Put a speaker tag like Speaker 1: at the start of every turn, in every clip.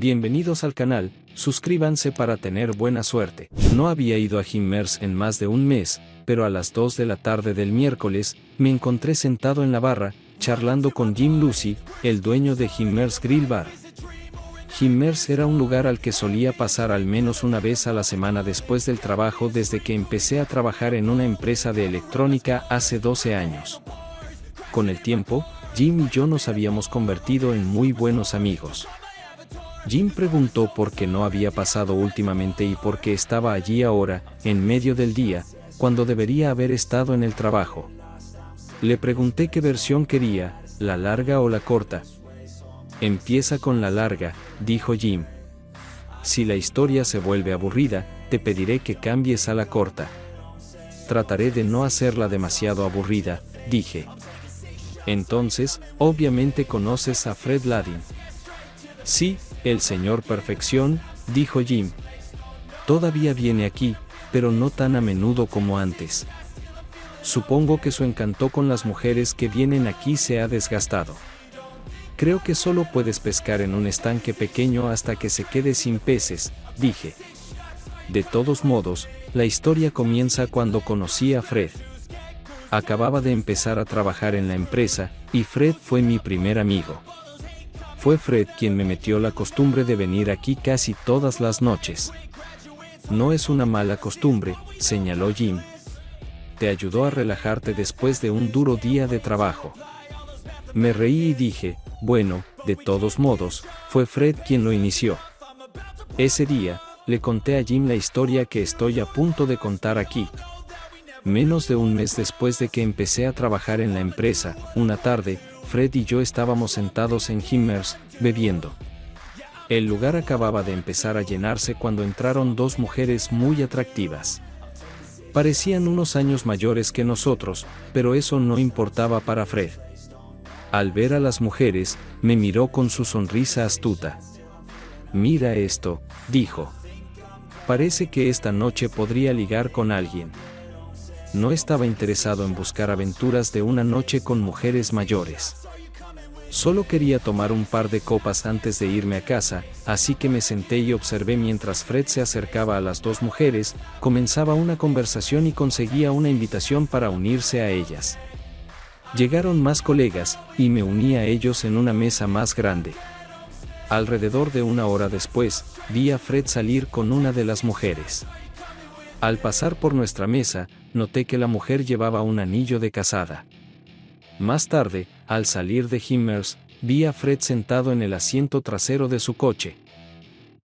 Speaker 1: Bienvenidos al canal, suscríbanse para tener buena suerte. No había ido a Jimmers en más de un mes, pero a las 2 de la tarde del miércoles, me encontré sentado en la barra, charlando con Jim Lucy, el dueño de Jimmers Grill Bar. Jimmers era un lugar al que solía pasar al menos una vez a la semana después del trabajo desde que empecé a trabajar en una empresa de electrónica hace 12 años. Con el tiempo, Jim y yo nos habíamos convertido en muy buenos amigos. Jim preguntó por qué no había pasado últimamente y por qué estaba allí ahora, en medio del día, cuando debería haber estado en el trabajo. Le pregunté qué versión quería, la larga o la corta. Empieza con la larga, dijo Jim. Si la historia se vuelve aburrida, te pediré que cambies a la corta. Trataré de no hacerla demasiado aburrida, dije. Entonces, obviamente conoces a Fred Ladin. Sí, el señor Perfección, dijo Jim. Todavía viene aquí, pero no tan a menudo como antes. Supongo que su encanto con las mujeres que vienen aquí se ha desgastado. Creo que solo puedes pescar en un estanque pequeño hasta que se quede sin peces, dije. De todos modos, la historia comienza cuando conocí a Fred. Acababa de empezar a trabajar en la empresa, y Fred fue mi primer amigo. Fue Fred quien me metió la costumbre de venir aquí casi todas las noches. No es una mala costumbre, señaló Jim. Te ayudó a relajarte después de un duro día de trabajo. Me reí y dije, bueno, de todos modos, fue Fred quien lo inició. Ese día, le conté a Jim la historia que estoy a punto de contar aquí. Menos de un mes después de que empecé a trabajar en la empresa, una tarde, Fred y yo estábamos sentados en Jimmers, bebiendo. El lugar acababa de empezar a llenarse cuando entraron dos mujeres muy atractivas. Parecían unos años mayores que nosotros, pero eso no importaba para Fred. Al ver a las mujeres, me miró con su sonrisa astuta. Mira esto, dijo. Parece que esta noche podría ligar con alguien. No estaba interesado en buscar aventuras de una noche con mujeres mayores. Solo quería tomar un par de copas antes de irme a casa, así que me senté y observé mientras Fred se acercaba a las dos mujeres, comenzaba una conversación y conseguía una invitación para unirse a ellas. Llegaron más colegas, y me uní a ellos en una mesa más grande. Alrededor de una hora después, vi a Fred salir con una de las mujeres. Al pasar por nuestra mesa, noté que la mujer llevaba un anillo de casada. Más tarde, al salir de Jimmers, vi a Fred sentado en el asiento trasero de su coche.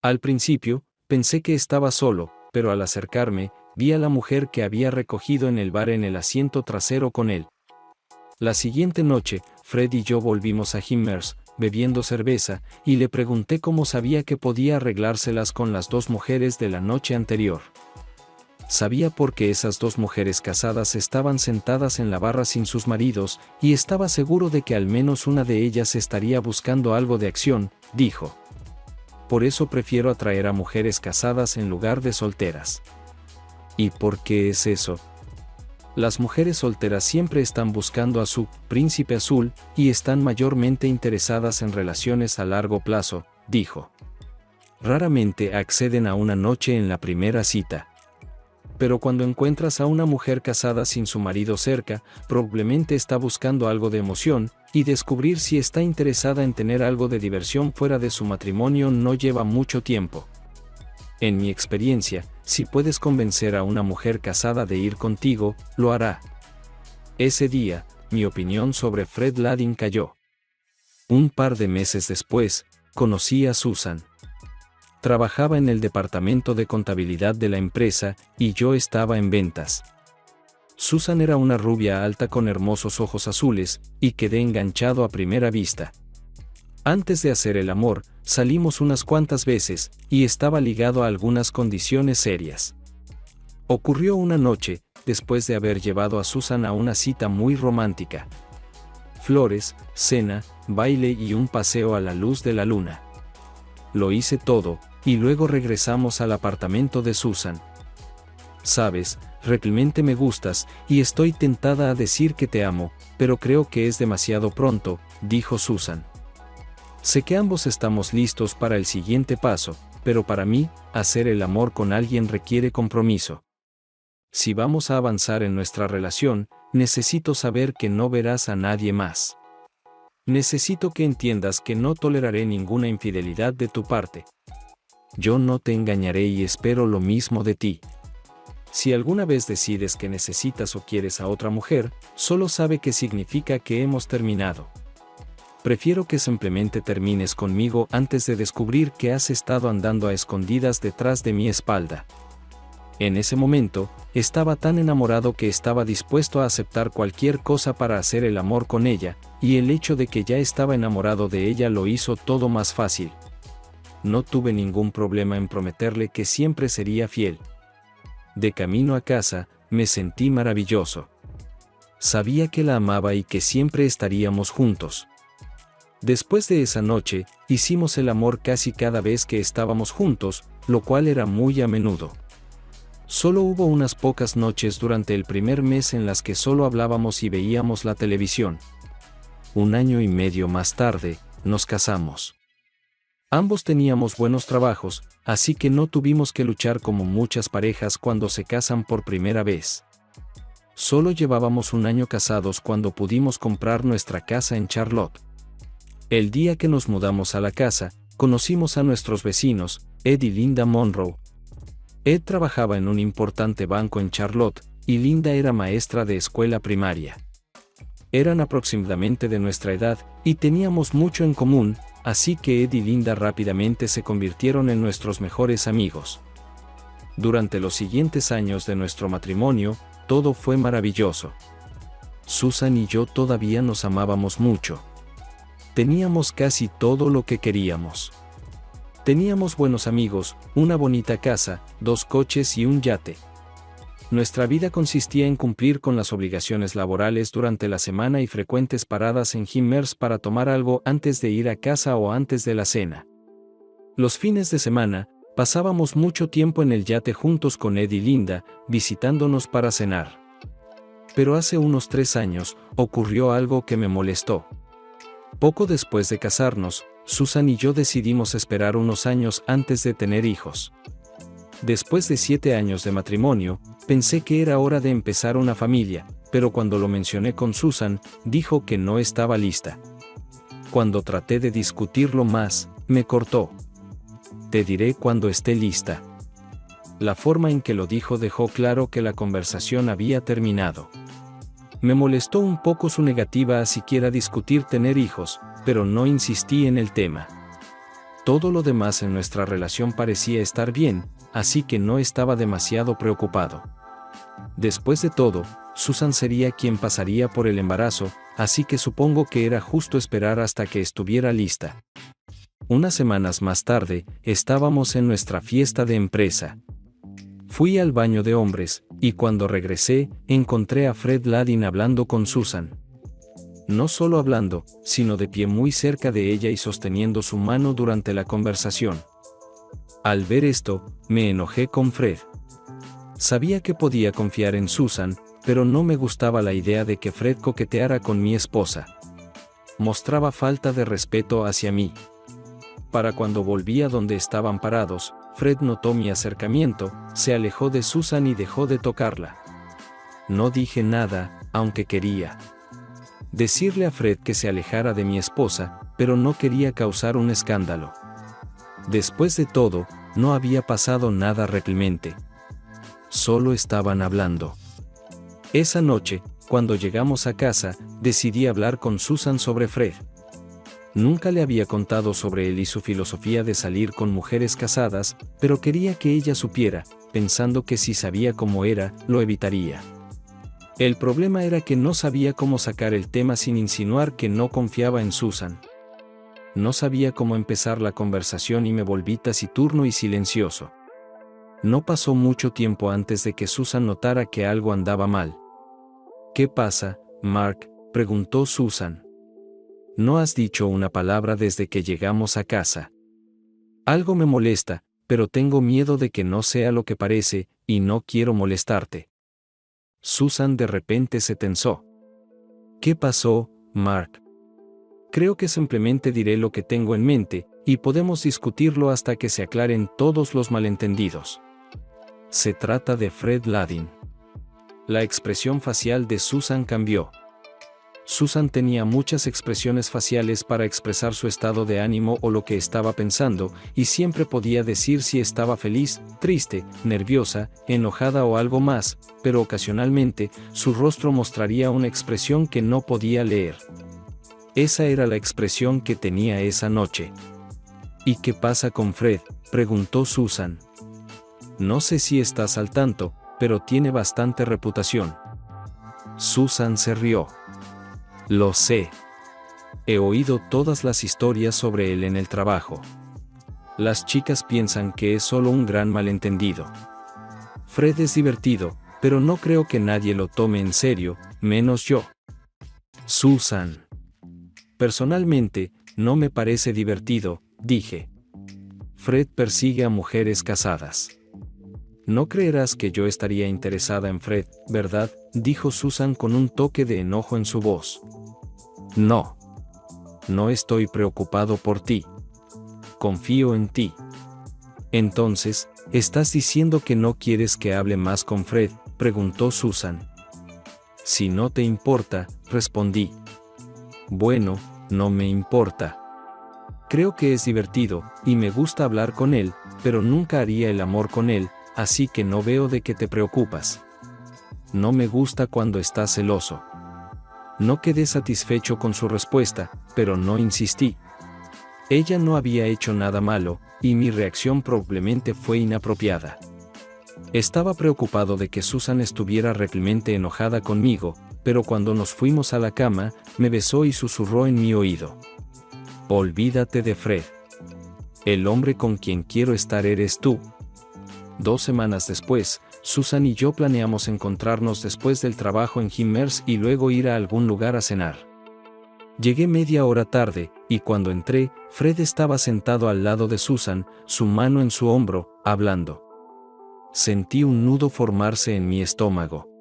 Speaker 1: Al principio, pensé que estaba solo, pero al acercarme, vi a la mujer que había recogido en el bar en el asiento trasero con él. La siguiente noche, Fred y yo volvimos a Jimmers, bebiendo cerveza, y le pregunté cómo sabía que podía arreglárselas con las dos mujeres de la noche anterior. Sabía porque esas dos mujeres casadas estaban sentadas en la barra sin sus maridos, y estaba seguro de que al menos una de ellas estaría buscando algo de acción, dijo. Por eso prefiero atraer a mujeres casadas en lugar de solteras. ¿Y por qué es eso? Las mujeres solteras siempre están buscando a su príncipe azul, y están mayormente interesadas en relaciones a largo plazo, dijo. Raramente acceden a una noche en la primera cita. Pero cuando encuentras a una mujer casada sin su marido cerca, probablemente está buscando algo de emoción, y descubrir si está interesada en tener algo de diversión fuera de su matrimonio no lleva mucho tiempo. En mi experiencia, si puedes convencer a una mujer casada de ir contigo, lo hará. Ese día, mi opinión sobre Fred Ladin cayó. Un par de meses después, conocí a Susan. Trabajaba en el departamento de contabilidad de la empresa, y yo estaba en ventas. Susan era una rubia alta con hermosos ojos azules, y quedé enganchado a primera vista. Antes de hacer el amor, salimos unas cuantas veces, y estaba ligado a algunas condiciones serias. Ocurrió una noche, después de haber llevado a Susan a una cita muy romántica. Flores, cena, baile y un paseo a la luz de la luna. Lo hice todo, y luego regresamos al apartamento de Susan. Sabes, realmente me gustas, y estoy tentada a decir que te amo, pero creo que es demasiado pronto, dijo Susan. Sé que ambos estamos listos para el siguiente paso, pero para mí, hacer el amor con alguien requiere compromiso. Si vamos a avanzar en nuestra relación, necesito saber que no verás a nadie más. Necesito que entiendas que no toleraré ninguna infidelidad de tu parte. Yo no te engañaré y espero lo mismo de ti. Si alguna vez decides que necesitas o quieres a otra mujer, solo sabe que significa que hemos terminado. Prefiero que simplemente termines conmigo antes de descubrir que has estado andando a escondidas detrás de mi espalda. En ese momento, estaba tan enamorado que estaba dispuesto a aceptar cualquier cosa para hacer el amor con ella, y el hecho de que ya estaba enamorado de ella lo hizo todo más fácil. No tuve ningún problema en prometerle que siempre sería fiel. De camino a casa, me sentí maravilloso. Sabía que la amaba y que siempre estaríamos juntos. Después de esa noche, hicimos el amor casi cada vez que estábamos juntos, lo cual era muy a menudo. Solo hubo unas pocas noches durante el primer mes en las que solo hablábamos y veíamos la televisión. 1 año y medio más tarde, nos casamos. Ambos teníamos buenos trabajos, así que no tuvimos que luchar como muchas parejas cuando se casan por primera vez. Solo llevábamos 1 año casados cuando pudimos comprar nuestra casa en Charlotte. El día que nos mudamos a la casa, conocimos a nuestros vecinos, Ed y Linda Monroe. Ed trabajaba en un importante banco en Charlotte, y Linda era maestra de escuela primaria. Eran aproximadamente de nuestra edad, y teníamos mucho en común, así que Ed y Linda rápidamente se convirtieron en nuestros mejores amigos. Durante los siguientes años de nuestro matrimonio, todo fue maravilloso. Susan y yo todavía nos amábamos mucho. Teníamos casi todo lo que queríamos. Teníamos buenos amigos, una bonita casa, 2 coches y un yate. Nuestra vida consistía en cumplir con las obligaciones laborales durante la semana y frecuentes paradas en Himmers para tomar algo antes de ir a casa o antes de la cena. Los fines de semana, pasábamos mucho tiempo en el yate juntos con Ed y Linda, visitándonos para cenar. Pero hace unos 3 años, ocurrió algo que me molestó. Poco después de casarnos, Susan y yo decidimos esperar unos años antes de tener hijos. Después de 7 años de matrimonio, pensé que era hora de empezar una familia, pero cuando lo mencioné con Susan, dijo que no estaba lista. Cuando traté de discutirlo más, me cortó. Te diré cuando esté lista. La forma en que lo dijo dejó claro que la conversación había terminado. Me molestó un poco su negativa a siquiera discutir tener hijos, pero no insistí en el tema. Todo lo demás en nuestra relación parecía estar bien, así que no estaba demasiado preocupado. Después de todo, Susan sería quien pasaría por el embarazo, así que supongo que era justo esperar hasta que estuviera lista. Unas semanas más tarde, estábamos en nuestra fiesta de empresa. Fui al baño de hombres, y cuando regresé, encontré a Fred Ladin hablando con Susan. No solo hablando, sino de pie muy cerca de ella y sosteniendo su mano durante la conversación. Al ver esto, me enojé con Fred. Sabía que podía confiar en Susan, pero no me gustaba la idea de que Fred coqueteara con mi esposa. Mostraba falta de respeto hacia mí. Para cuando volví a donde estaban parados, Fred notó mi acercamiento, se alejó de Susan y dejó de tocarla. No dije nada, aunque quería decirle a Fred que se alejara de mi esposa, pero no quería causar un escándalo. Después de todo, no había pasado nada realmente. Solo estaban hablando. Esa noche, cuando llegamos a casa, decidí hablar con Susan sobre Fred. Nunca le había contado sobre él y su filosofía de salir con mujeres casadas, pero quería que ella supiera, pensando que si sabía cómo era, lo evitaría. El problema era que no sabía cómo sacar el tema sin insinuar que no confiaba en Susan. No sabía cómo empezar la conversación y me volví taciturno y silencioso. No pasó mucho tiempo antes de que Susan notara que algo andaba mal. ¿Qué pasa, Mark?, preguntó Susan. No has dicho una palabra desde que llegamos a casa. Algo me molesta, pero tengo miedo de que no sea lo que parece, y no quiero molestarte. Susan de repente se tensó. ¿Qué pasó, Mark? Creo que simplemente diré lo que tengo en mente, y podemos discutirlo hasta que se aclaren todos los malentendidos. Se trata de Fred Ladin. La expresión facial de Susan cambió. Susan tenía muchas expresiones faciales para expresar su estado de ánimo o lo que estaba pensando, y siempre podía decir si estaba feliz, triste, nerviosa, enojada o algo más, pero ocasionalmente, su rostro mostraría una expresión que no podía leer. Esa era la expresión que tenía esa noche. ¿Y qué pasa con Fred?, preguntó Susan. No sé si estás al tanto, pero tiene bastante reputación. Susan se rió. Lo sé. He oído todas las historias sobre él en el trabajo. Las chicas piensan que es solo un gran malentendido. Fred es divertido, pero no creo que nadie lo tome en serio, menos yo. Susan. Personalmente, no me parece divertido, dije. Fred persigue a mujeres casadas. No creerás que yo estaría interesada en Fred, ¿verdad?, dijo Susan con un toque de enojo en su voz. No. No estoy preocupado por ti. Confío en ti. Entonces, ¿estás diciendo que no quieres que hable más con Fred?, preguntó Susan. Si no te importa, respondí. Bueno, no me importa. Creo que es divertido, y me gusta hablar con él, pero nunca haría el amor con él, así que no veo de qué te preocupas. No me gusta cuando estás celoso. No quedé satisfecho con su respuesta, pero no insistí. Ella no había hecho nada malo, y mi reacción probablemente fue inapropiada. Estaba preocupado de que Susan estuviera realmente enojada conmigo, pero cuando nos fuimos a la cama, me besó y susurró en mi oído. Olvídate de Fred. El hombre con quien quiero estar eres tú. 2 semanas después, Susan y yo planeamos encontrarnos después del trabajo en Himmers y luego ir a algún lugar a cenar. Llegué media hora tarde, y cuando entré, Fred estaba sentado al lado de Susan, su mano en su hombro, hablando. Sentí un nudo formarse en mi estómago.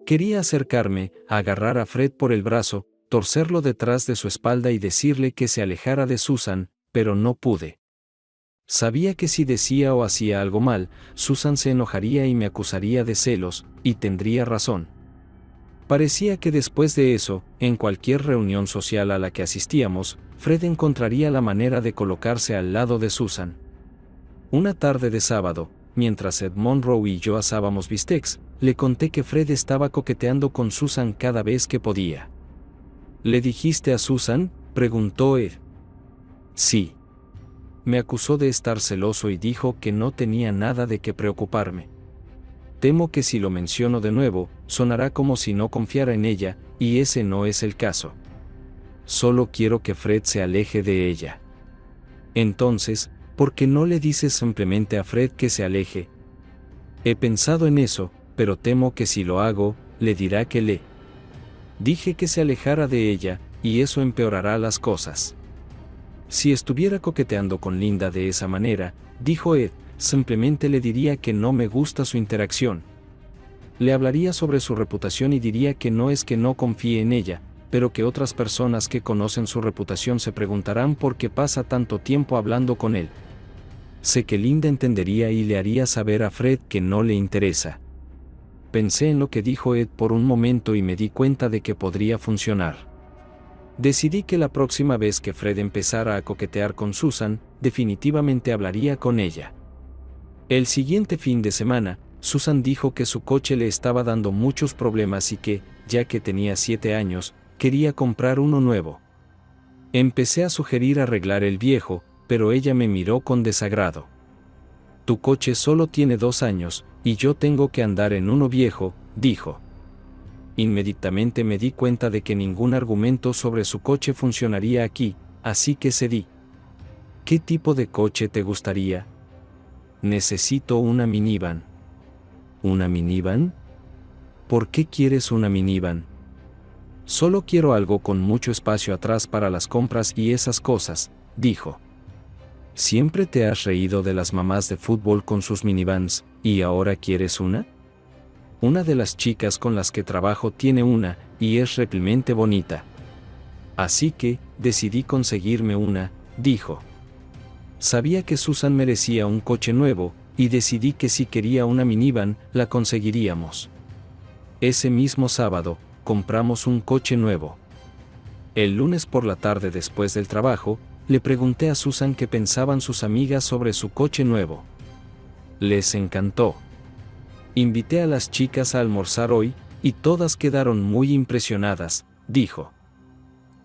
Speaker 1: Quería acercarme, agarrar a Fred por el brazo, torcerlo detrás de su espalda y decirle que se alejara de Susan, pero no pude. Sabía que si decía o hacía algo mal, Susan se enojaría y me acusaría de celos, y tendría razón. Parecía que después de eso, en cualquier reunión social a la que asistíamos, Fred encontraría la manera de colocarse al lado de Susan. Una tarde de sábado, mientras Ed Monroe y yo asábamos bistecs, le conté que Fred estaba coqueteando con Susan cada vez que podía. ¿Le dijiste a Susan?, preguntó Ed. Sí. Me acusó de estar celoso y dijo que no tenía nada de qué preocuparme. Temo que si lo menciono de nuevo, sonará como si no confiara en ella, y ese no es el caso. Solo quiero que Fred se aleje de ella. Entonces, ¿por qué no le dices simplemente a Fred que se aleje? He pensado en eso, pero temo que si lo hago, le dirá que le dije que se alejara de ella, y eso empeorará las cosas. Si estuviera coqueteando con Linda de esa manera, dijo Ed, simplemente le diría que no me gusta su interacción. Le hablaría sobre su reputación y diría que no es que no confíe en ella, pero que otras personas que conocen su reputación se preguntarán por qué pasa tanto tiempo hablando con él. Sé que Linda entendería y le haría saber a Fred que no le interesa. Pensé en lo que dijo Ed por un momento y me di cuenta de que podría funcionar. Decidí que la próxima vez que Fred empezara a coquetear con Susan, definitivamente hablaría con ella. El siguiente fin de semana, Susan dijo que su coche le estaba dando muchos problemas y que, ya que tenía 7 años, quería comprar uno nuevo. Empecé a sugerir arreglar el viejo, pero ella me miró con desagrado. Tu coche solo tiene 2 años, y yo tengo que andar en uno viejo, dijo. Inmediatamente me di cuenta de que ningún argumento sobre su coche funcionaría aquí, así que cedí. ¿Qué tipo de coche te gustaría? Necesito una minivan. ¿Una minivan? ¿Por qué quieres una minivan? Solo quiero algo con mucho espacio atrás para las compras y esas cosas, dijo. Siempre te has reído de las mamás de fútbol con sus minivans, ¿y ahora quieres una? Una de las chicas con las que trabajo tiene una, y es realmente bonita. Así que, decidí conseguirme una, dijo. Sabía que Susan merecía un coche nuevo, y decidí que si quería una minivan, la conseguiríamos. Ese mismo sábado, compramos un coche nuevo. El lunes por la tarde después del trabajo, le pregunté a Susan qué pensaban sus amigas sobre su coche nuevo. Les encantó. Invité a las chicas a almorzar hoy, y todas quedaron muy impresionadas, dijo.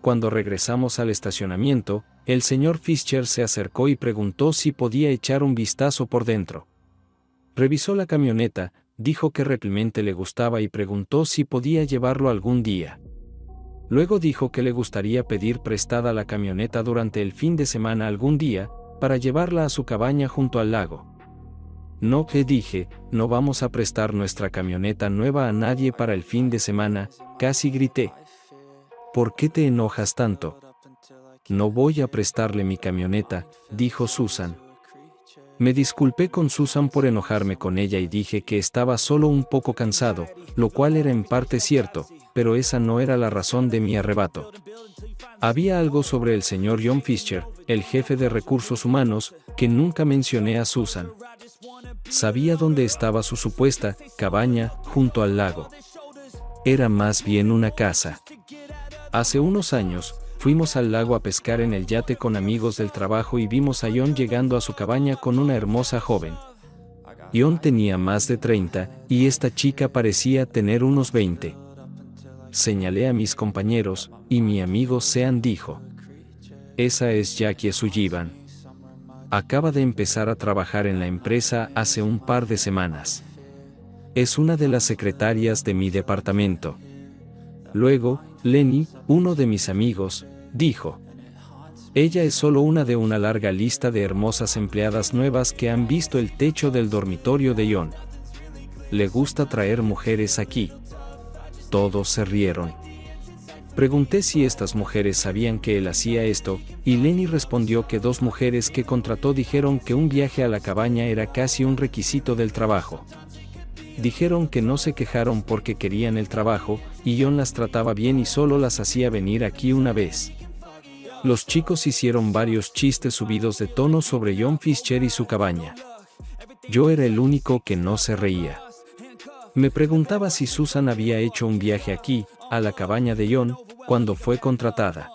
Speaker 1: Cuando regresamos al estacionamiento, el señor Fischer se acercó y preguntó si podía echar un vistazo por dentro. Revisó la camioneta, dijo que realmente le gustaba y preguntó si podía llevarlo algún día. Luego dijo que le gustaría pedir prestada la camioneta durante el fin de semana algún día, para llevarla a su cabaña junto al lago. No, le dije, no vamos a prestar nuestra camioneta nueva a nadie para el fin de semana, casi grité. ¿Por qué te enojas tanto? No voy a prestarle mi camioneta, dijo Susan. Me disculpé con Susan por enojarme con ella y dije que estaba solo un poco cansado, lo cual era en parte cierto, pero esa no era la razón de mi arrebato. Había algo sobre el señor John Fischer, el jefe de recursos humanos, que nunca mencioné a Susan. Sabía dónde estaba su supuesta cabaña, junto al lago. Era más bien una casa. Hace unos años, fuimos al lago a pescar en el yate con amigos del trabajo y vimos a John llegando a su cabaña con una hermosa joven. John tenía más de 30, y esta chica parecía tener unos 20. Señalé a mis compañeros, y mi amigo Sean dijo. Esa es Jackie Sullivan. Acaba de empezar a trabajar en la empresa hace un par de semanas. Es una de las secretarias de mi departamento. Luego, Lenny, uno de mis amigos, dijo. Ella es solo una de una larga lista de hermosas empleadas nuevas que han visto el techo del dormitorio de John. Le gusta traer mujeres aquí. Todos se rieron. Pregunté si estas mujeres sabían que él hacía esto, y Lenny respondió que 2 mujeres que contrató dijeron que un viaje a la cabaña era casi un requisito del trabajo. Dijeron que no se quejaron porque querían el trabajo, y John las trataba bien y solo las hacía venir aquí una vez. Los chicos hicieron varios chistes subidos de tono sobre John Fischer y su cabaña. Yo era el único que no se reía. Me preguntaba si Susan había hecho un viaje aquí, a la cabaña de John, cuando fue contratada.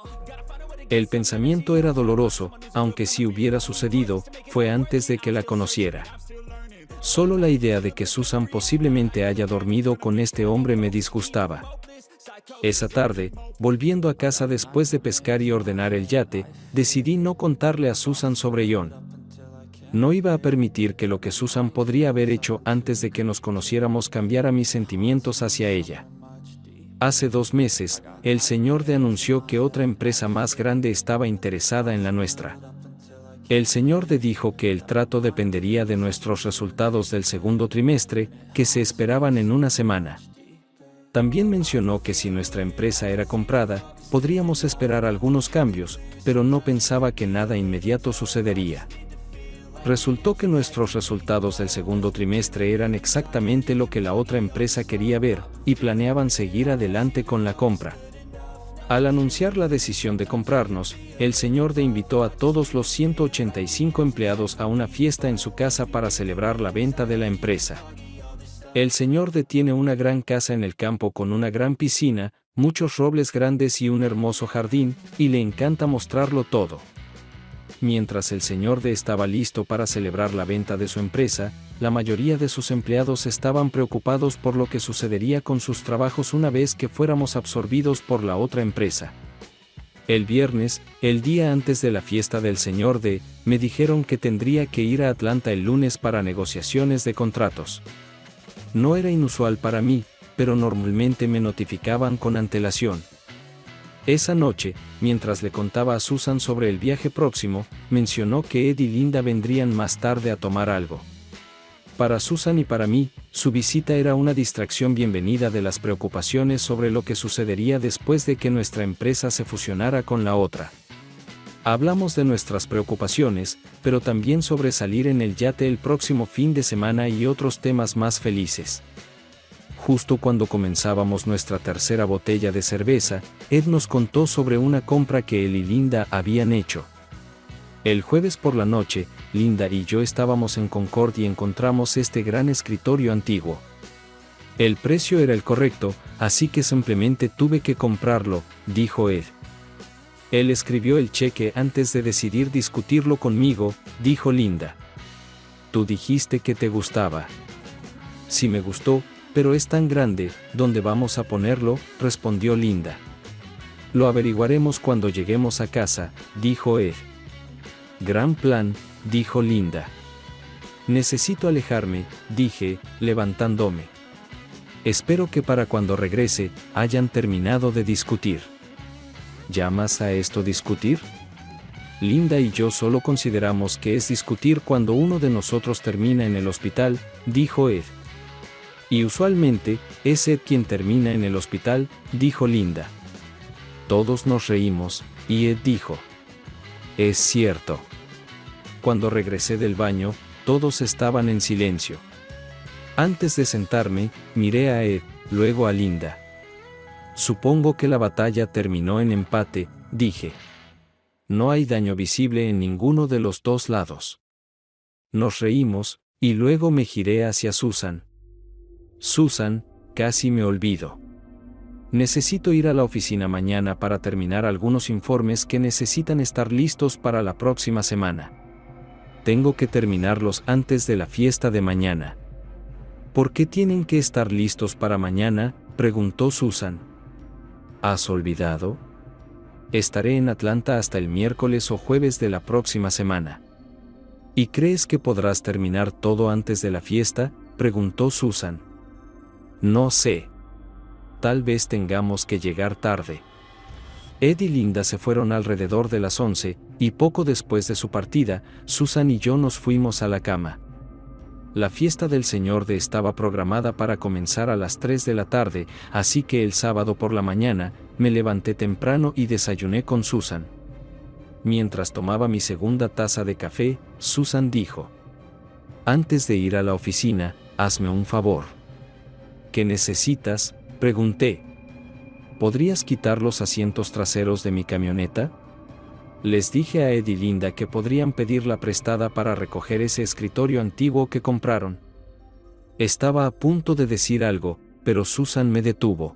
Speaker 1: El pensamiento era doloroso, aunque si hubiera sucedido, fue antes de que la conociera. Solo la idea de que Susan posiblemente haya dormido con este hombre me disgustaba. Esa tarde, volviendo a casa después de pescar y ordenar el yate, decidí no contarle a Susan sobre John. No iba a permitir que lo que Susan podría haber hecho antes de que nos conociéramos cambiara mis sentimientos hacia ella. Hace 2 meses, el señor D anunció que otra empresa más grande estaba interesada en la nuestra. El señor D dijo que el trato dependería de nuestros resultados del segundo trimestre, que se esperaban en una semana. También mencionó que si nuestra empresa era comprada, podríamos esperar algunos cambios, pero no pensaba que nada inmediato sucedería. Resultó que nuestros resultados del segundo trimestre eran exactamente lo que la otra empresa quería ver, y planeaban seguir adelante con la compra. Al anunciar la decisión de comprarnos, el señor D invitó a todos los 185 empleados a una fiesta en su casa para celebrar la venta de la empresa. El señor D tiene una gran casa en el campo con una gran piscina, muchos robles grandes y un hermoso jardín, y le encanta mostrarlo todo. Mientras el señor D estaba listo para celebrar la venta de su empresa, la mayoría de sus empleados estaban preocupados por lo que sucedería con sus trabajos una vez que fuéramos absorbidos por la otra empresa. El viernes, el día antes de la fiesta del señor D, me dijeron que tendría que ir a Atlanta el lunes para negociaciones de contratos. No era inusual para mí, pero normalmente me notificaban con antelación. Esa noche, mientras le contaba a Susan sobre el viaje próximo, mencionó que Ed y Linda vendrían más tarde a tomar algo. Para Susan y para mí, su visita era una distracción bienvenida de las preocupaciones sobre lo que sucedería después de que nuestra empresa se fusionara con la otra. Hablamos de nuestras preocupaciones, pero también sobre salir en el yate el próximo fin de semana y otros temas más felices. justo cuando comenzábamos nuestra tercera botella de cerveza, Ed nos contó sobre una compra que él y Linda habían hecho. El jueves por la noche, Linda y yo estábamos en Concord y encontramos este gran escritorio antiguo. El precio era el correcto, así que simplemente tuve que comprarlo, dijo Ed. Él escribió el cheque antes de decidir discutirlo conmigo, dijo Linda. Tú dijiste que te gustaba. Sí me gustó, pero es tan grande, ¿dónde vamos a ponerlo?, respondió Linda. Lo averiguaremos cuando lleguemos a casa, dijo Ed. Gran plan, dijo Linda. Necesito alejarme, dije, levantándome. Espero que para cuando regrese, hayan terminado de discutir. ¿Llamas a esto discutir? Linda y yo solo consideramos que es discutir cuando uno de nosotros termina en el hospital, dijo Ed. Y usualmente, es Ed quien termina en el hospital, dijo Linda. Todos nos reímos, y Ed dijo. Es cierto. Cuando regresé del baño, todos estaban en silencio. Antes de sentarme, miré a Ed, luego a Linda. Supongo que la batalla terminó en empate, dije. No hay daño visible en ninguno de los dos lados. Nos reímos, y luego me giré hacia Susan. Susan, casi me olvido. Necesito ir a la oficina mañana para terminar algunos informes que necesitan estar listos para la próxima semana. Tengo que terminarlos antes de la fiesta de mañana. ¿Por qué tienen que estar listos para mañana?, preguntó Susan. ¿Has olvidado? Estaré en Atlanta hasta el miércoles o jueves de la próxima semana. ¿Y crees que podrás terminar todo antes de la fiesta?, preguntó Susan. No sé. Tal vez tengamos que llegar tarde. Ed y Linda se fueron alrededor de las 11, y poco después de su partida, Susan y yo nos fuimos a la cama. La fiesta del Señor D estaba programada para comenzar a las 3 de la tarde, así que el sábado por la mañana, me levanté temprano y desayuné con Susan. Mientras tomaba mi segunda taza de café, Susan dijo: Antes de ir a la oficina, hazme un favor. ¿Qué necesitas?, pregunté. ¿Podrías quitar los asientos traseros de mi camioneta? Les dije a Ed y Linda que podrían pedirla prestada para recoger ese escritorio antiguo que compraron. Estaba a punto de decir algo, pero Susan me detuvo.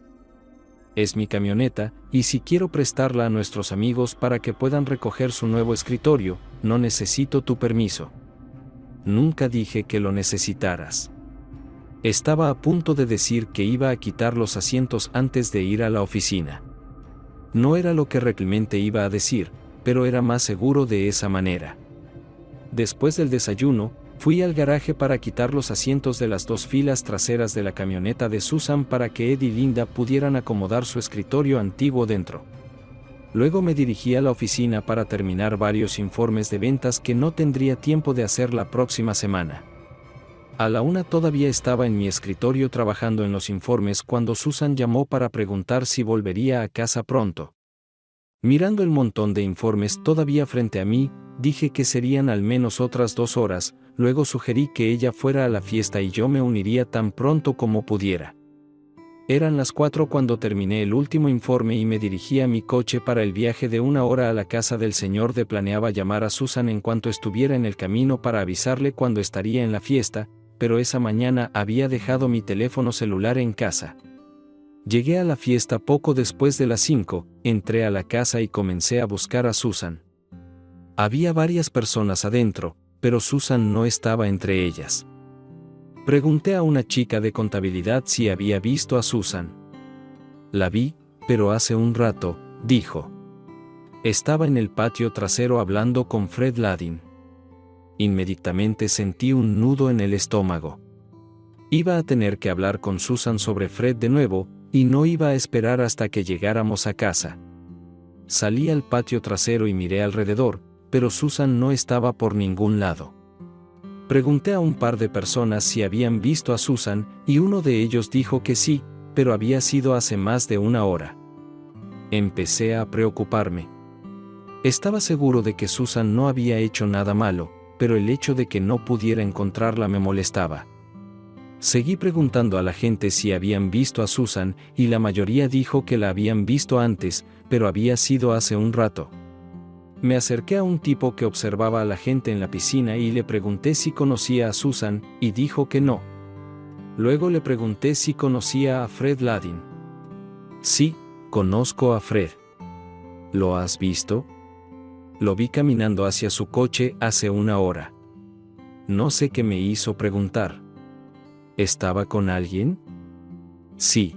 Speaker 1: Es mi camioneta, y si quiero prestarla a nuestros amigos para que puedan recoger su nuevo escritorio, no necesito tu permiso. Nunca dije que lo necesitaras. Estaba a punto de decir que iba a quitar los asientos antes de ir a la oficina. No era lo que realmente iba a decir, pero era más seguro de esa manera. Después del desayuno, fui al garaje para quitar los asientos de las dos filas traseras de la camioneta de Susan para que Ed y Linda pudieran acomodar su escritorio antiguo dentro. Luego me dirigí a la oficina para terminar varios informes de ventas que no tendría tiempo de hacer la próxima semana. A la 1 todavía estaba en mi escritorio trabajando en los informes cuando Susan llamó para preguntar si volvería a casa pronto. Mirando el montón de informes todavía frente a mí, dije que serían al menos otras 2 horas, luego sugerí que ella fuera a la fiesta y yo me uniría tan pronto como pudiera. Eran las 4 cuando terminé el último informe y me dirigí a mi coche para el viaje de 1 hora a la casa del señor D. Planeaba llamar a Susan en cuanto estuviera en el camino para avisarle cuando estaría en la fiesta, pero esa mañana había dejado mi teléfono celular en casa. Llegué a la fiesta poco después de las 5, entré a la casa y comencé a buscar a Susan. Había varias personas adentro, pero Susan no estaba entre ellas. Pregunté a una chica de contabilidad si había visto a Susan. La vi, pero hace un rato, dijo. Estaba en el patio trasero hablando con Fred Ladin. Inmediatamente sentí un nudo en el estómago. Iba a tener que hablar con Susan sobre Fred de nuevo, y no iba a esperar hasta que llegáramos a casa. Salí al patio trasero y miré alrededor, pero Susan no estaba por ningún lado. Pregunté a un par de personas si habían visto a Susan, y uno de ellos dijo que sí, pero había sido hace más de 1 hora. Empecé a preocuparme. Estaba seguro de que Susan no había hecho nada malo, pero el hecho de que no pudiera encontrarla me molestaba. Seguí preguntando a la gente si habían visto a Susan, y la mayoría dijo que la habían visto antes, pero había sido hace un rato. Me acerqué a un tipo que observaba a la gente en la piscina y le pregunté si conocía a Susan, y dijo que no. Luego le pregunté si conocía a Fred Ladin. Sí, conozco a Fred. ¿Lo has visto? Lo vi caminando hacia su coche hace una hora. No sé qué me hizo preguntar. ¿Estaba con alguien? Sí.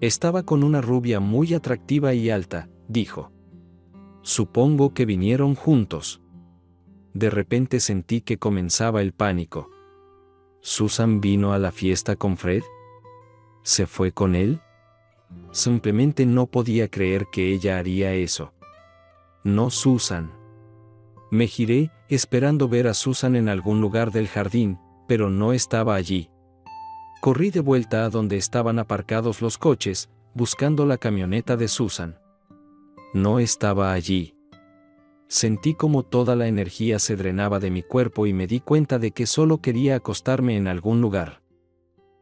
Speaker 1: Estaba con una rubia muy atractiva y alta, dijo. Supongo que vinieron juntos. De repente sentí que comenzaba el pánico. ¿Susan vino a la fiesta con Fred? ¿Se fue con él? Simplemente no podía creer que ella haría eso. No, Susan. Me giré, esperando ver a Susan en algún lugar del jardín, pero no estaba allí. Corrí de vuelta a donde estaban aparcados los coches, buscando la camioneta de Susan. No estaba allí. Sentí como toda la energía se drenaba de mi cuerpo y me di cuenta de que solo quería acostarme en algún lugar.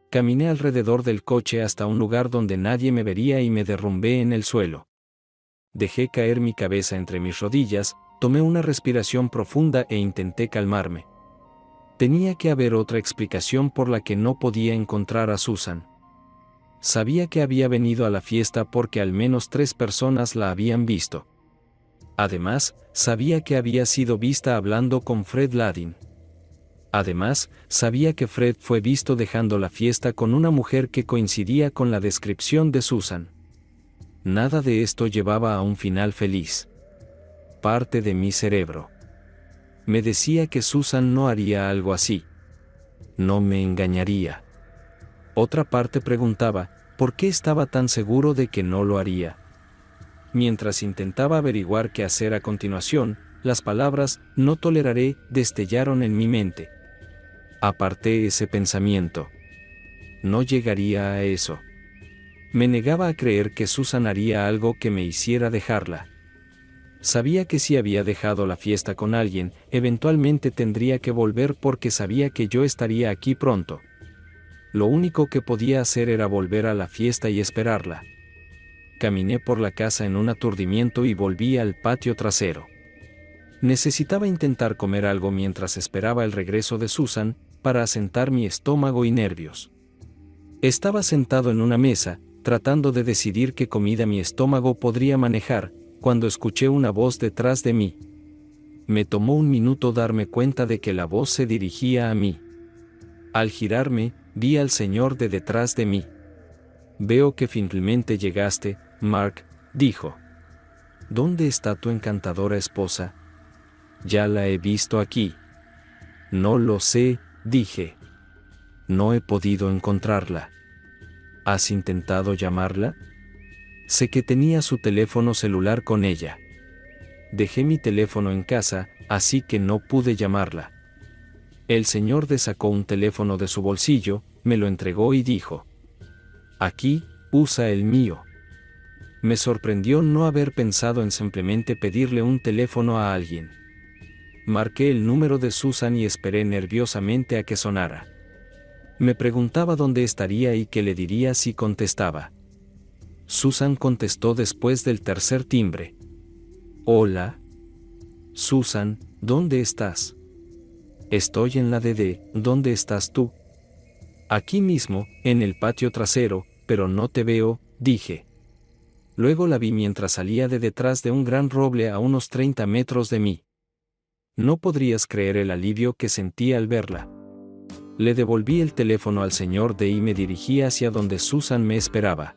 Speaker 1: Caminé alrededor del coche hasta un lugar donde nadie me vería y me derrumbé en el suelo. Dejé caer mi cabeza entre mis rodillas, tomé una respiración profunda e intenté calmarme. Tenía que haber otra explicación por la que no podía encontrar a Susan. Sabía que había venido a la fiesta porque al menos 3 personas la habían visto. Además, sabía que había sido vista hablando con Fred Ladin. Además, sabía que Fred fue visto dejando la fiesta con una mujer que coincidía con la descripción de Susan. Nada de esto llevaba a un final feliz. Parte de mi cerebro me decía que Susan no haría algo así. No me engañaría. Otra parte preguntaba, ¿por qué estaba tan seguro de que no lo haría? Mientras intentaba averiguar qué hacer a continuación, las palabras «no toleraré» destellaron en mi mente. Aparté ese pensamiento. No llegaría a eso. Me negaba a creer que Susan haría algo que me hiciera dejarla. Sabía que si había dejado la fiesta con alguien, eventualmente tendría que volver porque sabía que yo estaría aquí pronto. Lo único que podía hacer era volver a la fiesta y esperarla. Caminé por la casa en un aturdimiento y volví al patio trasero. Necesitaba intentar comer algo mientras esperaba el regreso de Susan, para asentar mi estómago y nervios. Estaba sentado en una mesa, tratando de decidir qué comida mi estómago podría manejar, cuando escuché una voz detrás de mí. Me tomó un minuto darme cuenta de que la voz se dirigía a mí. Al girarme, vi al señor de detrás de mí. Veo que finalmente llegaste, Mark, dijo. ¿Dónde está tu encantadora esposa? Ya la he visto aquí. No lo sé, dije. No he podido encontrarla. ¿Has intentado llamarla? Sé que tenía su teléfono celular con ella. Dejé mi teléfono en casa, así que no pude llamarla. El señor sacó un teléfono de su bolsillo, me lo entregó y dijo: «Aquí, usa el mío». Me sorprendió no haber pensado en simplemente pedirle un teléfono a alguien. Marqué el número de Susan y esperé nerviosamente a que sonara. Me preguntaba dónde estaría y qué le diría si contestaba. Susan contestó después del tercer timbre. «Hola. Susan, ¿dónde estás?» «Estoy en la DD, ¿dónde estás tú?» «Aquí mismo, en el patio trasero, pero no te veo», dije. Luego la vi mientras salía de detrás de un gran roble a unos 30 metros de mí. No podrías creer el alivio que sentí al verla. Le devolví el teléfono al señor D y me dirigí hacia donde Susan me esperaba.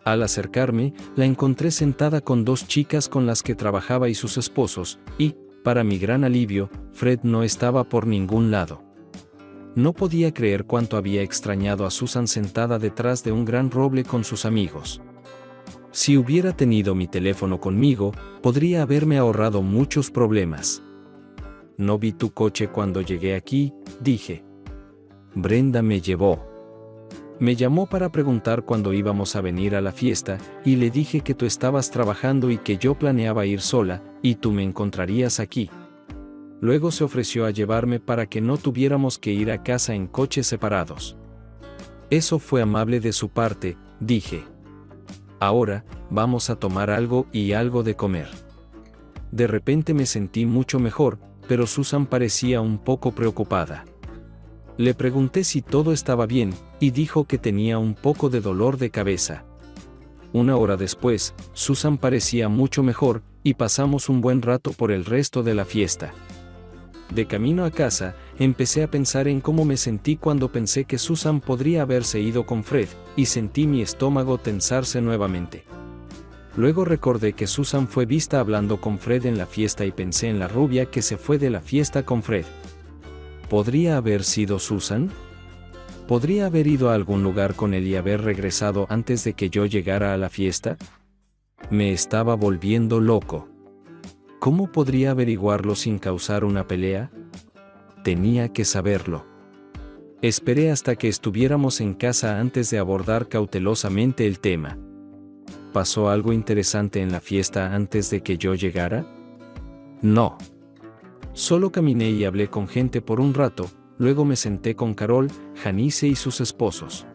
Speaker 1: Al acercarme, la encontré sentada con 2 chicas con las que trabajaba y sus esposos, y, para mi gran alivio, Fred no estaba por ningún lado. No podía creer cuánto había extrañado a Susan sentada detrás de un gran roble con sus amigos. Si hubiera tenido mi teléfono conmigo, podría haberme ahorrado muchos problemas. «No vi tu coche cuando llegué aquí», dije. «Brenda me llevó. Me llamó para preguntar cuándo íbamos a venir a la fiesta, y le dije que tú estabas trabajando y que yo planeaba ir sola, y tú me encontrarías aquí. Luego se ofreció a llevarme para que no tuviéramos que ir a casa en coches separados. Eso fue amable de su parte, dije. Ahora, vamos a tomar algo y algo de comer. De repente me sentí mucho mejor, pero Susan parecía un poco preocupada. Le pregunté si todo estaba bien, y dijo que tenía un poco de dolor de cabeza. Una hora después, Susan parecía mucho mejor, y pasamos un buen rato por el resto de la fiesta. De camino a casa, empecé a pensar en cómo me sentí cuando pensé que Susan podría haberse ido con Fred, y sentí mi estómago tensarse nuevamente. Luego recordé que Susan fue vista hablando con Fred en la fiesta y pensé en la rubia que se fue de la fiesta con Fred. ¿Podría haber sido Susan? ¿Podría haber ido a algún lugar con él y haber regresado antes de que yo llegara a la fiesta? Me estaba volviendo loco. ¿Cómo podría averiguarlo sin causar una pelea? Tenía que saberlo. Esperé hasta que estuviéramos en casa antes de abordar cautelosamente el tema. ¿Pasó algo interesante en la fiesta antes de que yo llegara? No. Solo caminé y hablé con gente por un rato, luego me senté con Carol, Janice y sus esposos.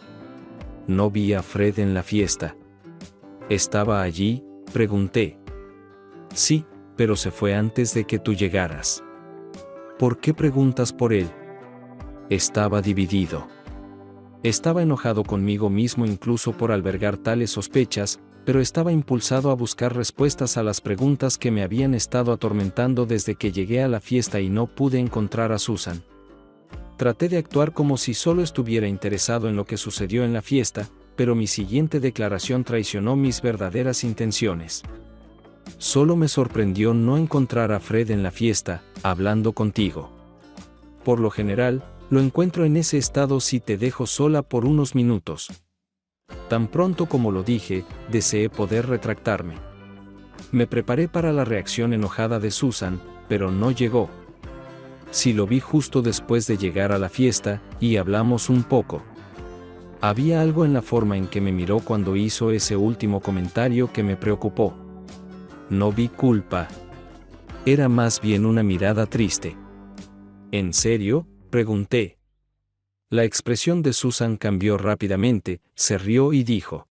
Speaker 1: No vi a Fred en la fiesta. ¿Estaba allí?, pregunté. Sí, pero se fue antes de que tú llegaras. ¿Por qué preguntas por él? Estaba dividido. Estaba enojado conmigo mismo incluso por albergar tales sospechas, pero estaba impulsado a buscar respuestas a las preguntas que me habían estado atormentando desde que llegué a la fiesta y no pude encontrar a Susan. Traté de actuar como si solo estuviera interesado en lo que sucedió en la fiesta, pero mi siguiente declaración traicionó mis verdaderas intenciones. Solo me sorprendió no encontrar a Fred en la fiesta, hablando contigo. Por lo general, lo encuentro en ese estado si te dejo sola por unos minutos. Tan pronto como lo dije, deseé poder retractarme. Me preparé para la reacción enojada de Susan, pero no llegó. Sí, lo vi justo después de llegar a la fiesta, y hablamos un poco. Había algo en la forma en que me miró cuando hizo ese último comentario que me preocupó. No vi culpa. Era más bien una mirada triste. ¿En serio?, pregunté. La expresión de Susan cambió rápidamente, se rió y dijo: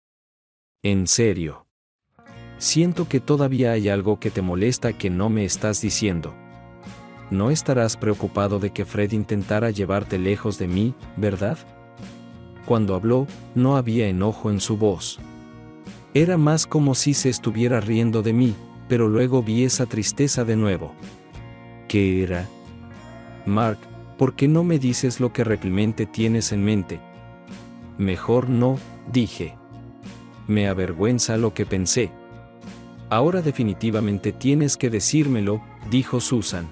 Speaker 1: ¿En serio? Siento que todavía hay algo que te molesta que no me estás diciendo. No estarás preocupado de que Fred intentara llevarte lejos de mí, ¿verdad? Cuando habló, no había enojo en su voz. Era más como si se estuviera riendo de mí, pero luego vi esa tristeza de nuevo. ¿Qué era? Mark, ¿por qué no me dices lo que realmente tienes en mente? Mejor no, dije. Me avergüenza lo que pensé. Ahora definitivamente tienes que decírmelo, dijo Susan.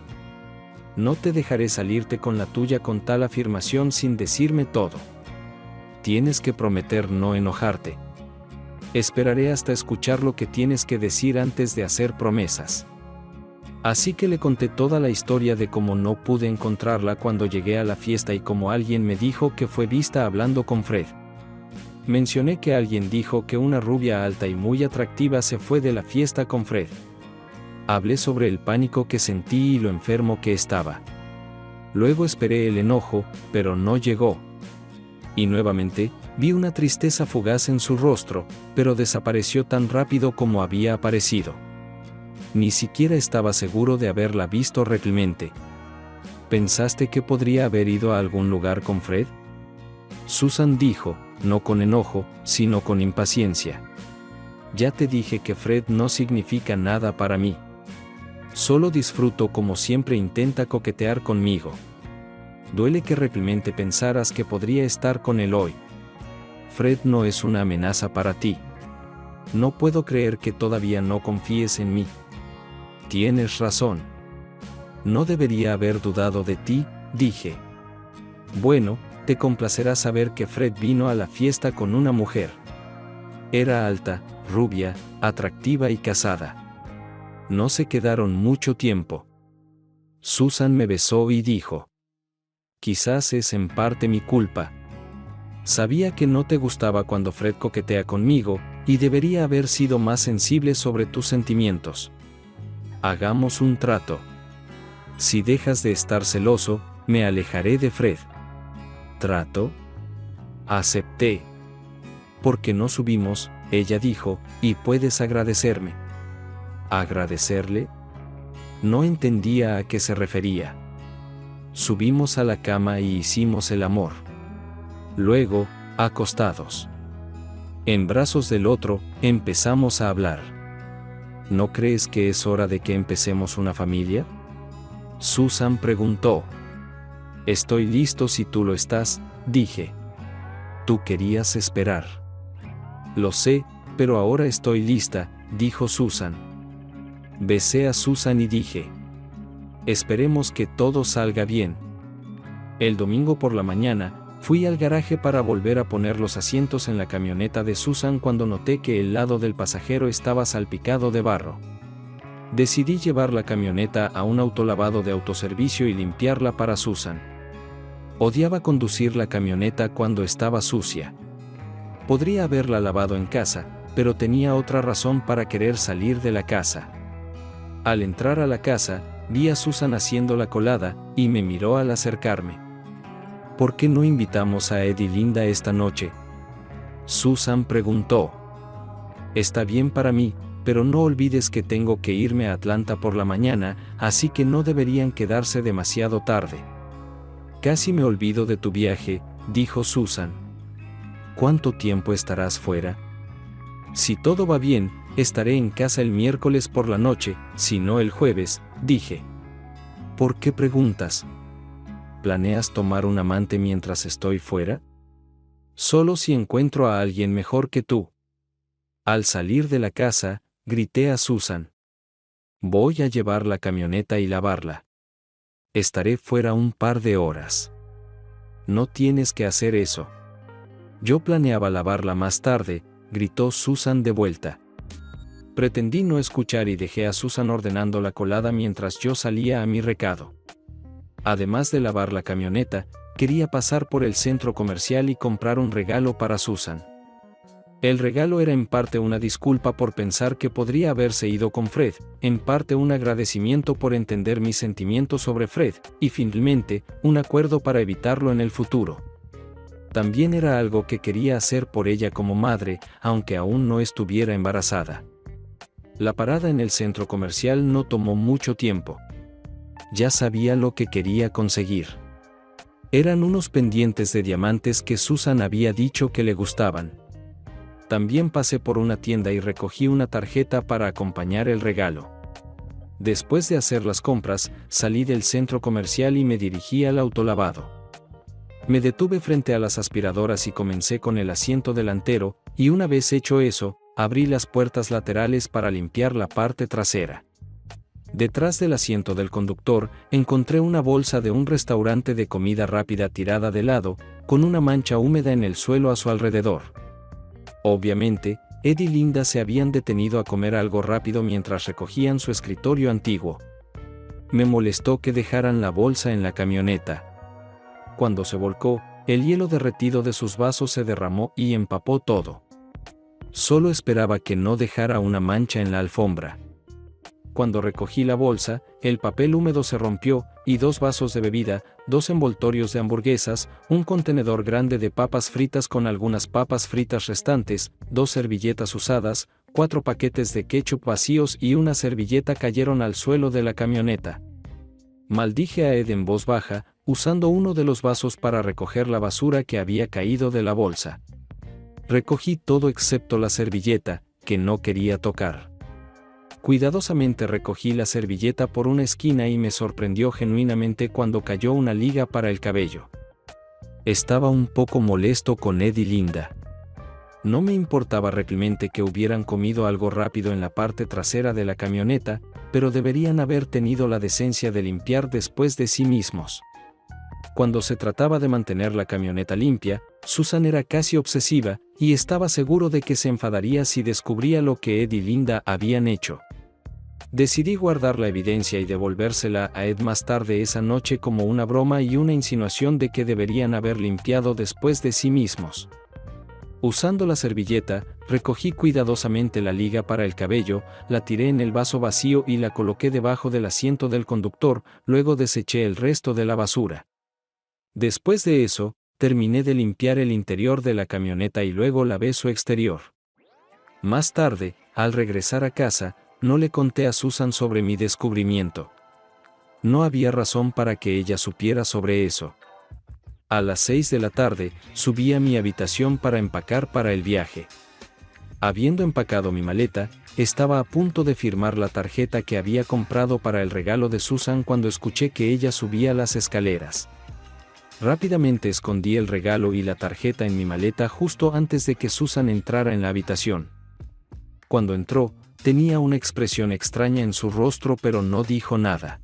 Speaker 1: No te dejaré salirte con la tuya con tal afirmación sin decirme todo. Tienes que prometer no enojarte. Esperaré hasta escuchar lo que tienes que decir antes de hacer promesas. Así que le conté toda la historia de cómo no pude encontrarla cuando llegué a la fiesta y cómo alguien me dijo que fue vista hablando con Fred. Mencioné que alguien dijo que una rubia alta y muy atractiva se fue de la fiesta con Fred. Hablé sobre el pánico que sentí y lo enfermo que estaba. Luego esperé el enojo, pero no llegó. Y nuevamente, vi una tristeza fugaz en su rostro, pero desapareció tan rápido como había aparecido. Ni siquiera estaba seguro de haberla visto realmente. ¿Pensaste que podría haber ido a algún lugar con Fred? Susan dijo, no con enojo, sino con impaciencia. Ya te dije que Fred no significa nada para mí. Solo disfruto como siempre intenta coquetear conmigo. Duele que realmente pensaras que podría estar con él hoy. Fred no es una amenaza para ti. No puedo creer que todavía no confíes en mí. Tienes razón. No debería haber dudado de ti, dije. Bueno, te complacerá saber que Fred vino a la fiesta con una mujer. Era alta, rubia, atractiva y casada. No se quedaron mucho tiempo. Susan me besó y dijo: quizás es en parte mi culpa. Sabía que no te gustaba cuando Fred coquetea conmigo, y debería haber sido más sensible sobre tus sentimientos. Hagamos un trato. Si dejas de estar celoso, me alejaré de Fred. ¿Trato? Acepté. ¿Por qué no subimos?, ella dijo, y puedes agradecerme. ¿Agradecerle? No entendía a qué se refería. Subimos a la cama y hicimos el amor. Luego, acostados en brazos del otro, empezamos a hablar. ¿No crees que es hora de que empecemos una familia?, Susan preguntó. Estoy listo si tú lo estás, dije. Tú querías esperar. Lo sé, pero ahora estoy lista, dijo Susan. Besé a Susan y dije: esperemos que todo salga bien. El domingo por la mañana, fui al garaje para volver a poner los asientos en la camioneta de Susan cuando noté que el lado del pasajero estaba salpicado de barro. Decidí llevar la camioneta a un autolavado de autoservicio y limpiarla para Susan. Odiaba conducir la camioneta cuando estaba sucia. Podría haberla lavado en casa, pero tenía otra razón para querer salir de la casa. Al entrar a la casa, vi a Susan haciendo la colada, y me miró al acercarme. ¿Por qué no invitamos a Ed y Linda esta noche?, Susan preguntó. Está bien para mí, pero no olvides que tengo que irme a Atlanta por la mañana, así que no deberían quedarse demasiado tarde. Casi me olvido de tu viaje, dijo Susan. ¿Cuánto tiempo estarás fuera? Si todo va bien, estaré en casa el miércoles por la noche, si no el jueves, dije. ¿Por qué preguntas? ¿Planeas tomar un amante mientras estoy fuera? Solo si encuentro a alguien mejor que tú. Al salir de la casa, grité a Susan. Voy a llevar la camioneta y lavarla. Estaré fuera un par de horas. No tienes que hacer eso. Yo planeaba lavarla más tarde, gritó Susan de vuelta. Pretendí no escuchar y dejé a Susan ordenando la colada mientras yo salía a mi recado. Además de lavar la camioneta, quería pasar por el centro comercial y comprar un regalo para Susan. El regalo era en parte una disculpa por pensar que podría haberse ido con Fred, en parte un agradecimiento por entender mis sentimientos sobre Fred, y finalmente, un acuerdo para evitarlo en el futuro. También era algo que quería hacer por ella como madre, aunque aún no estuviera embarazada. La parada en el centro comercial no tomó mucho tiempo. Ya sabía lo que quería conseguir. Eran unos pendientes de diamantes que Susan había dicho que le gustaban. También pasé por una tienda y recogí una tarjeta para acompañar el regalo. Después de hacer las compras, salí del centro comercial y me dirigí al autolavado. Me detuve frente a las aspiradoras y comencé con el asiento delantero, y una vez hecho eso, abrí las puertas laterales para limpiar la parte trasera. Detrás del asiento del conductor, encontré una bolsa de un restaurante de comida rápida tirada de lado, con una mancha húmeda en el suelo a su alrededor. Obviamente, Ed y Linda se habían detenido a comer algo rápido mientras recogían su escritorio antiguo. Me molestó que dejaran la bolsa en la camioneta. Cuando se volcó, el hielo derretido de sus vasos se derramó y empapó todo. Solo esperaba que no dejara una mancha en la alfombra. Cuando recogí la bolsa, el papel húmedo se rompió, y 2 vasos de bebida, 2 envoltorios de hamburguesas, un contenedor grande de papas fritas con algunas papas fritas restantes, 2 servilletas usadas, 4 paquetes de ketchup vacíos y una servilleta cayeron al suelo de la camioneta. Maldije a Ed en voz baja, usando uno de los vasos para recoger la basura que había caído de la bolsa. Recogí todo excepto la servilleta, que no quería tocar. Cuidadosamente recogí la servilleta por una esquina y me sorprendió genuinamente cuando cayó una liga para el cabello. Estaba un poco molesto con Ed y Linda. No me importaba realmente que hubieran comido algo rápido en la parte trasera de la camioneta, pero deberían haber tenido la decencia de limpiar después de sí mismos. Cuando se trataba de mantener la camioneta limpia, Susan era casi obsesiva, y estaba seguro de que se enfadaría si descubría lo que Ed y Linda habían hecho. Decidí guardar la evidencia y devolvérsela a Ed más tarde esa noche como una broma y una insinuación de que deberían haber limpiado después de sí mismos. Usando la servilleta, recogí cuidadosamente la liga para el cabello, la tiré en el vaso vacío y la coloqué debajo del asiento del conductor, luego deseché el resto de la basura. Después de eso, terminé de limpiar el interior de la camioneta y luego lavé su exterior. Más tarde, al regresar a casa, no le conté a Susan sobre mi descubrimiento. No había razón para que ella supiera sobre eso. A las 6 de la tarde, subí a mi habitación para empacar para el viaje. Habiendo empacado mi maleta, estaba a punto de firmar la tarjeta que había comprado para el regalo de Susan cuando escuché que ella subía las escaleras. Rápidamente escondí el regalo y la tarjeta en mi maleta justo antes de que Susan entrara en la habitación. Cuando entró, tenía una expresión extraña en su rostro pero no dijo nada.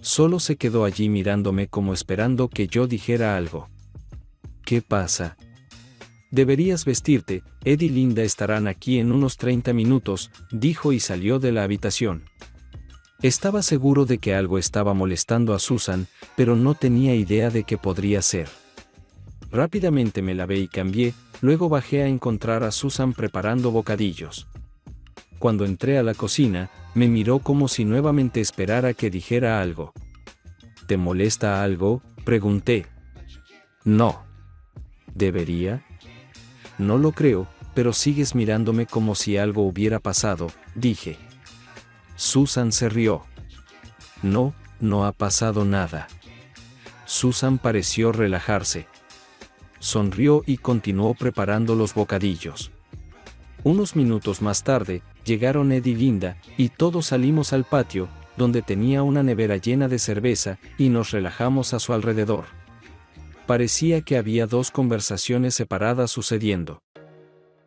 Speaker 1: Solo se quedó allí mirándome como esperando que yo dijera algo. ¿Qué pasa? Deberías vestirte, Ed y Linda estarán aquí en unos 30 minutos, dijo y salió de la habitación. Estaba seguro de que algo estaba molestando a Susan, pero no tenía idea de qué podría ser. Rápidamente me lavé y cambié, luego bajé a encontrar a Susan preparando bocadillos. Cuando entré a la cocina, me miró como si nuevamente esperara que dijera algo. ¿Te molesta algo?, pregunté. No. ¿Debería? No lo creo, pero sigues mirándome como si algo hubiera pasado, dije. Susan se rió. No, no ha pasado nada. Susan pareció relajarse. Sonrió y continuó preparando los bocadillos. Unos minutos más tarde, llegaron Ed y Linda, y todos salimos al patio, donde tenía una nevera llena de cerveza, y nos relajamos a su alrededor. Parecía que había dos conversaciones separadas sucediendo.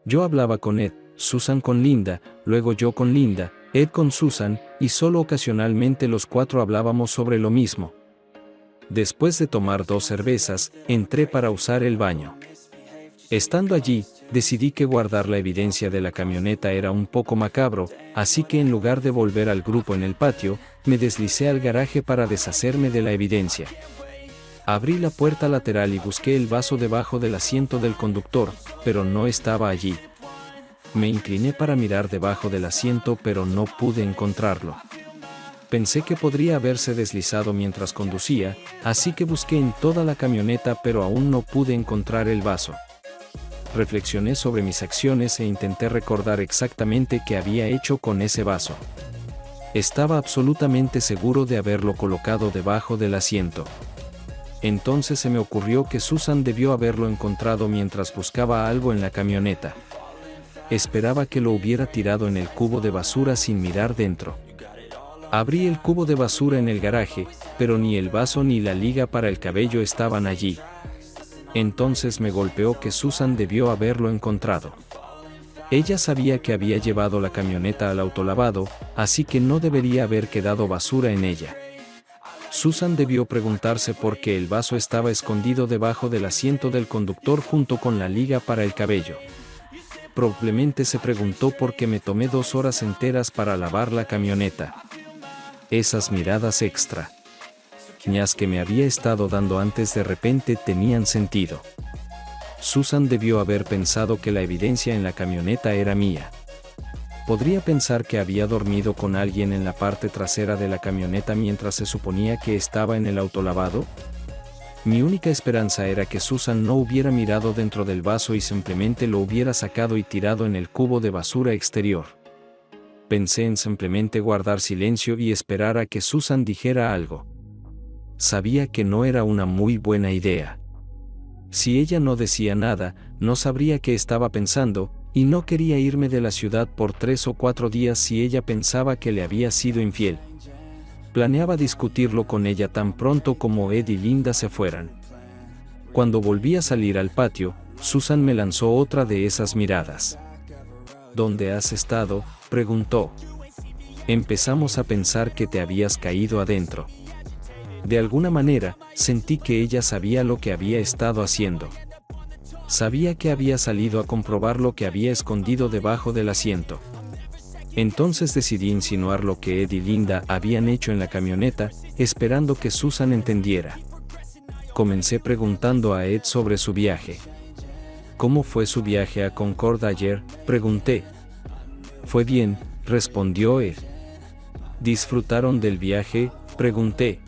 Speaker 1: Yo hablaba con Ed, Susan con Linda, luego yo con Linda, Ed con Susan, y solo ocasionalmente los cuatro hablábamos sobre lo mismo. Después de tomar 2 cervezas, entré para usar el baño. Estando allí, decidí que guardar la evidencia de la camioneta era un poco macabro, así que en lugar de volver al grupo en el patio, me deslicé al garaje para deshacerme de la evidencia. Abrí la puerta lateral y busqué el vaso debajo del asiento del conductor, pero no estaba allí. Me incliné para mirar debajo del asiento, pero no pude encontrarlo. Pensé que podría haberse deslizado mientras conducía, así que busqué en toda la camioneta, pero aún no pude encontrar el vaso. Reflexioné sobre mis acciones e intenté recordar exactamente qué había hecho con ese vaso. Estaba absolutamente seguro de haberlo colocado debajo del asiento. Entonces se me ocurrió que Susan debió haberlo encontrado mientras buscaba algo en la camioneta. Esperaba que lo hubiera tirado en el cubo de basura sin mirar dentro. Abrí el cubo de basura en el garaje, pero ni el vaso ni la liga para el cabello estaban allí. Entonces me golpeó que Susan debió haberlo encontrado. Ella sabía que había llevado la camioneta al autolavado, así que no debería haber quedado basura en ella. Susan debió preguntarse por qué el vaso estaba escondido debajo del asiento del conductor junto con la liga para el cabello. Probablemente se preguntó por qué me tomé 2 horas enteras para lavar la camioneta. Esas miradas extra que me había estado dando antes de repente tenían sentido. Susan debió haber pensado que la evidencia en la camioneta era mía. ¿Podría pensar que había dormido con alguien en la parte trasera de la camioneta mientras se suponía que estaba en el autolavado? Mi única esperanza era que Susan no hubiera mirado dentro del vaso y simplemente lo hubiera sacado y tirado en el cubo de basura exterior. Pensé en simplemente guardar silencio y esperar a que Susan dijera algo. Sabía que no era una muy buena idea. Si ella no decía nada, no sabría qué estaba pensando, y no quería irme de la ciudad por 3 o 4 días si ella pensaba que le había sido infiel. Planeaba discutirlo con ella tan pronto como Ed y Linda se fueran. Cuando volví a salir al patio, Susan me lanzó otra de esas miradas. ¿Dónde has estado?, preguntó. Empezamos a pensar que te habías caído adentro. De alguna manera, sentí que ella sabía lo que había estado haciendo. Sabía que había salido a comprobar lo que había escondido debajo del asiento. Entonces decidí insinuar lo que Ed y Linda habían hecho en la camioneta, esperando que Susan entendiera. Comencé preguntando a Ed sobre su viaje. ¿Cómo fue su viaje a Concord ayer?, pregunté. Fue bien, respondió Ed. ¿Disfrutaron del viaje?, pregunté.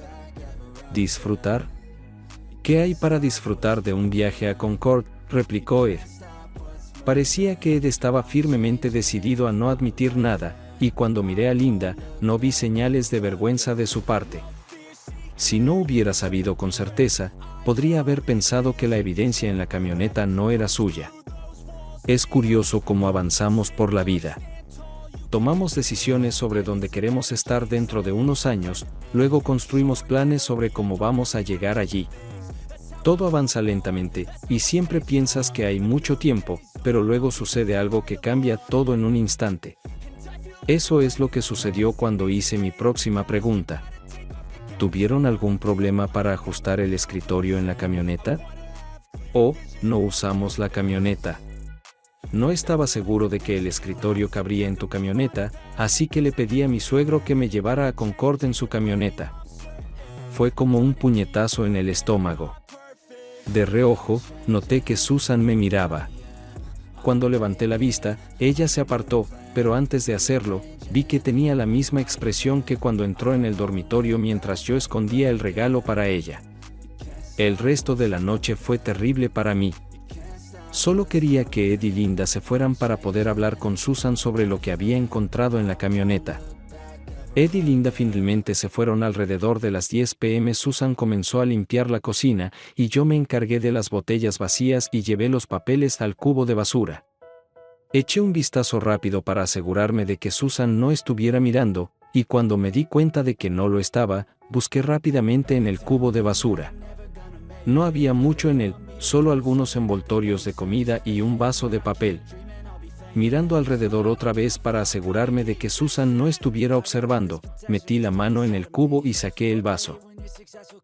Speaker 1: ¿Disfrutar? ¿Qué hay para disfrutar de un viaje a Concord?, replicó Ed. Parecía que Ed estaba firmemente decidido a no admitir nada, y cuando miré a Linda, no vi señales de vergüenza de su parte. Si no hubiera sabido con certeza, podría haber pensado que la evidencia en la camioneta no era suya. Es curioso cómo avanzamos por la vida. Tomamos decisiones sobre dónde queremos estar dentro de unos años, luego construimos planes sobre cómo vamos a llegar allí. Todo avanza lentamente, y siempre piensas que hay mucho tiempo, pero luego sucede algo que cambia todo en un instante. Eso es lo que sucedió cuando hice mi próxima pregunta. ¿Tuvieron algún problema para ajustar el escritorio en la camioneta? ¿O no usamos la camioneta? No estaba seguro de que el escritorio cabría en tu camioneta, así que le pedí a mi suegro que me llevara a Concord en su camioneta. Fue como un puñetazo en el estómago. De reojo, noté que Susan me miraba. Cuando levanté la vista, ella se apartó, pero antes de hacerlo, vi que tenía la misma expresión que cuando entró en el dormitorio mientras yo escondía el regalo para ella. El resto de la noche fue terrible para mí. Solo quería que Ed y Linda se fueran para poder hablar con Susan sobre lo que había encontrado en la camioneta. Ed y Linda finalmente se fueron alrededor de las 10 p.m. Susan comenzó a limpiar la cocina, y yo me encargué de las botellas vacías y llevé los papeles al cubo de basura. Eché un vistazo rápido para asegurarme de que Susan no estuviera mirando, y cuando me di cuenta de que no lo estaba, busqué rápidamente en el cubo de basura. No había mucho en él, solo algunos envoltorios de comida y un vaso de papel. Mirando alrededor otra vez para asegurarme de que Susan no estuviera observando, metí la mano en el cubo y saqué el vaso.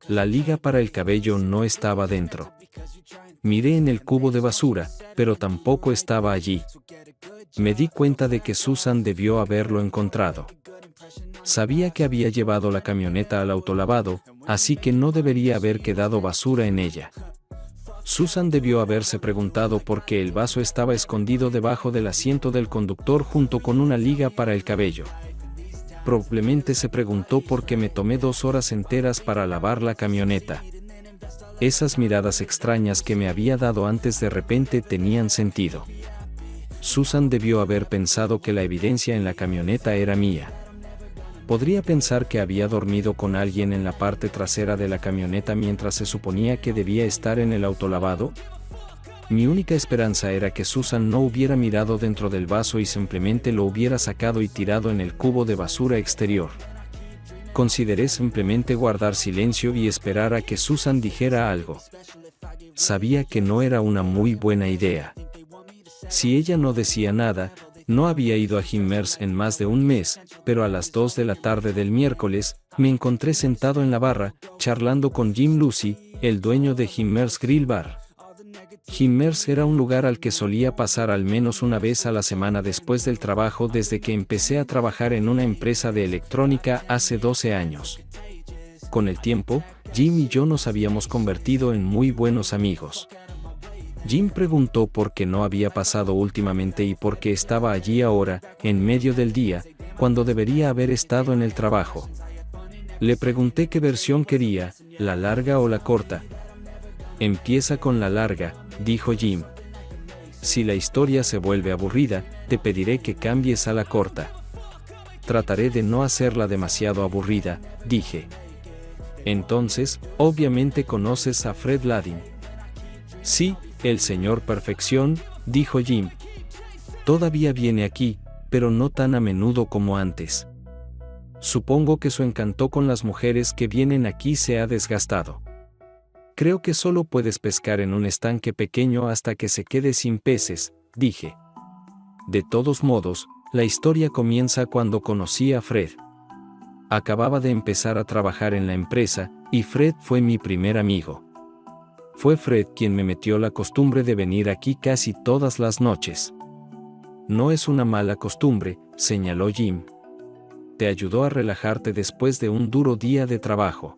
Speaker 1: La liga para el cabello no estaba dentro. Miré en el cubo de basura, pero tampoco estaba allí. Me di cuenta de que Susan debió haberlo encontrado. Sabía que había llevado la camioneta al autolavado, así que no debería haber quedado basura en ella. Susan debió haberse preguntado por qué el vaso estaba escondido debajo del asiento del conductor junto con una liga para el cabello. Probablemente se preguntó por qué me tomé 2 horas enteras para lavar la camioneta. Esas miradas extrañas que me había dado antes de repente tenían sentido. Susan debió haber pensado que la evidencia en la camioneta era mía. ¿Podría pensar que había dormido con alguien en la parte trasera de la camioneta mientras se suponía que debía estar en el autolavado? Mi única esperanza era que Susan no hubiera mirado dentro del vaso y simplemente lo hubiera sacado y tirado en el cubo de basura exterior. Consideré simplemente guardar silencio y esperar a que Susan dijera algo. Sabía que no era una muy buena idea. Si ella no decía nada, no había ido a Himmers en más de un mes, pero a las 2 de la tarde del miércoles, me encontré sentado en la barra, charlando con Jim Lucy, el dueño de Himmers Grill Bar. Himmers era un lugar al que solía pasar al menos una vez a la semana después del trabajo desde que empecé a trabajar en una empresa de electrónica hace 12 años. Con el tiempo, Jim y yo nos habíamos convertido en muy buenos amigos. Jim preguntó por qué no había pasado últimamente y por qué estaba allí ahora, en medio del día, cuando debería haber estado en el trabajo. Le pregunté qué versión quería, la larga o la corta. Empieza con la larga, dijo Jim. Si la historia se vuelve aburrida, te pediré que cambies a la corta. Trataré de no hacerla demasiado aburrida, dije. Entonces, obviamente conoces a Fred Ladin. Sí, el señor Perfección, dijo Jim. Todavía viene aquí, pero no tan a menudo como antes. Supongo que su encanto con las mujeres que vienen aquí se ha desgastado. Creo que solo puedes pescar en un estanque pequeño hasta que se quede sin peces, dije. De todos modos, la historia comienza cuando conocí a Fred. Acababa de empezar a trabajar en la empresa, y Fred fue mi primer amigo. Fue Fred quien me metió la costumbre de venir aquí casi todas las noches. No es una mala costumbre, señaló Jim. Te ayudó a relajarte después de un duro día de trabajo.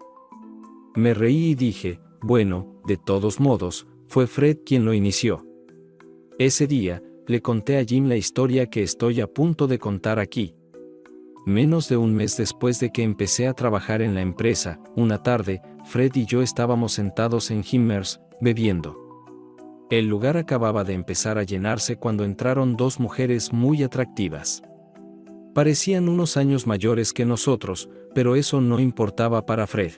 Speaker 1: Me reí y dije, bueno, de todos modos, fue Fred quien lo inició. Ese día, le conté a Jim la historia que estoy a punto de contar aquí. Menos de un mes después de que empecé a trabajar en la empresa, una tarde, Fred y yo estábamos sentados en Himmers, bebiendo. El lugar acababa de empezar a llenarse cuando entraron dos mujeres muy atractivas. Parecían unos años mayores que nosotros, pero eso no importaba para Fred.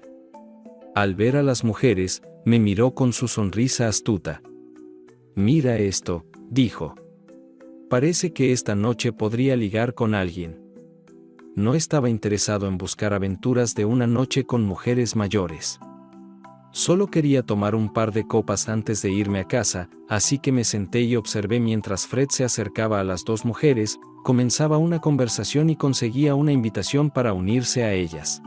Speaker 1: Al ver a las mujeres, me miró con su sonrisa astuta. «Mira esto», dijo. «Parece que esta noche podría ligar con alguien». No estaba interesado en buscar aventuras de una noche con mujeres mayores. Solo quería tomar un par de copas antes de irme a casa, así que me senté y observé mientras Fred se acercaba a las dos mujeres, comenzaba una conversación y conseguía una invitación para unirse a ellas.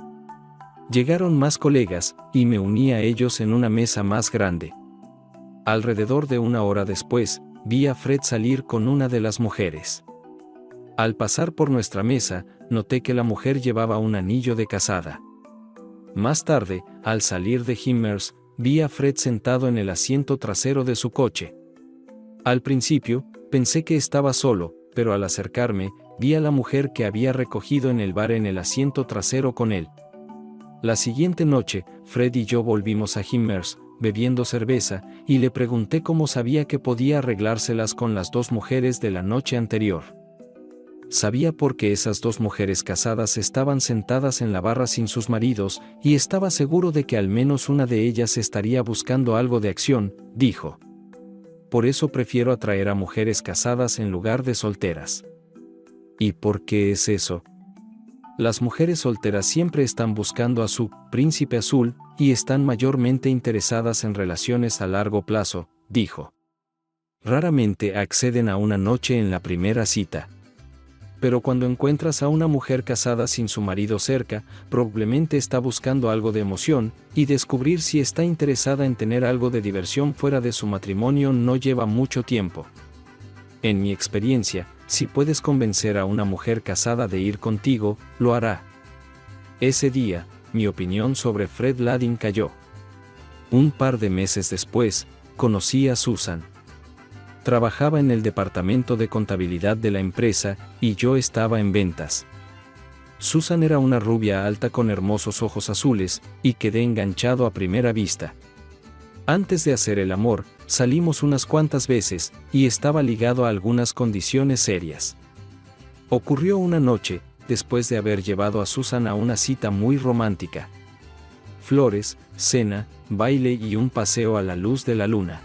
Speaker 1: Llegaron más colegas, y me uní a ellos en una mesa más grande. Alrededor de una hora después, vi a Fred salir con una de las mujeres. Al pasar por nuestra mesa, noté que la mujer llevaba un anillo de casada. Más tarde, al salir de Himmers, vi a Fred sentado en el asiento trasero de su coche. Al principio, pensé que estaba solo, pero al acercarme, vi a la mujer que había recogido en el bar en el asiento trasero con él. La siguiente noche, Fred y yo volvimos a Himmers, bebiendo cerveza, y le pregunté cómo sabía que podía arreglárselas con las dos mujeres de la noche anterior. Sabía porque esas dos mujeres casadas estaban sentadas en la barra sin sus maridos, y estaba seguro de que al menos una de ellas estaría buscando algo de acción, dijo. Por eso prefiero atraer a mujeres casadas en lugar de solteras. ¿Y por qué es eso? Las mujeres solteras siempre están buscando a su príncipe azul, y están mayormente interesadas en relaciones a largo plazo, dijo. Raramente acceden a una noche en la primera cita. Pero cuando encuentras a una mujer casada sin su marido cerca, probablemente está buscando algo de emoción, y descubrir si está interesada en tener algo de diversión fuera de su matrimonio no lleva mucho tiempo. En mi experiencia, si puedes convencer a una mujer casada de ir contigo, lo hará. Ese día, mi opinión sobre Fred Ladin cayó. Un par de meses después, conocí a Susan. Trabajaba en el departamento de contabilidad de la empresa, y yo estaba en ventas. Susan era una rubia alta con hermosos ojos azules, y quedé enganchado a primera vista. Antes de hacer el amor, salimos unas cuantas veces, y estaba ligado a algunas condiciones serias. Ocurrió una noche, después de haber llevado a Susan a una cita muy romántica. Flores, cena, baile y un paseo a la luz de la luna.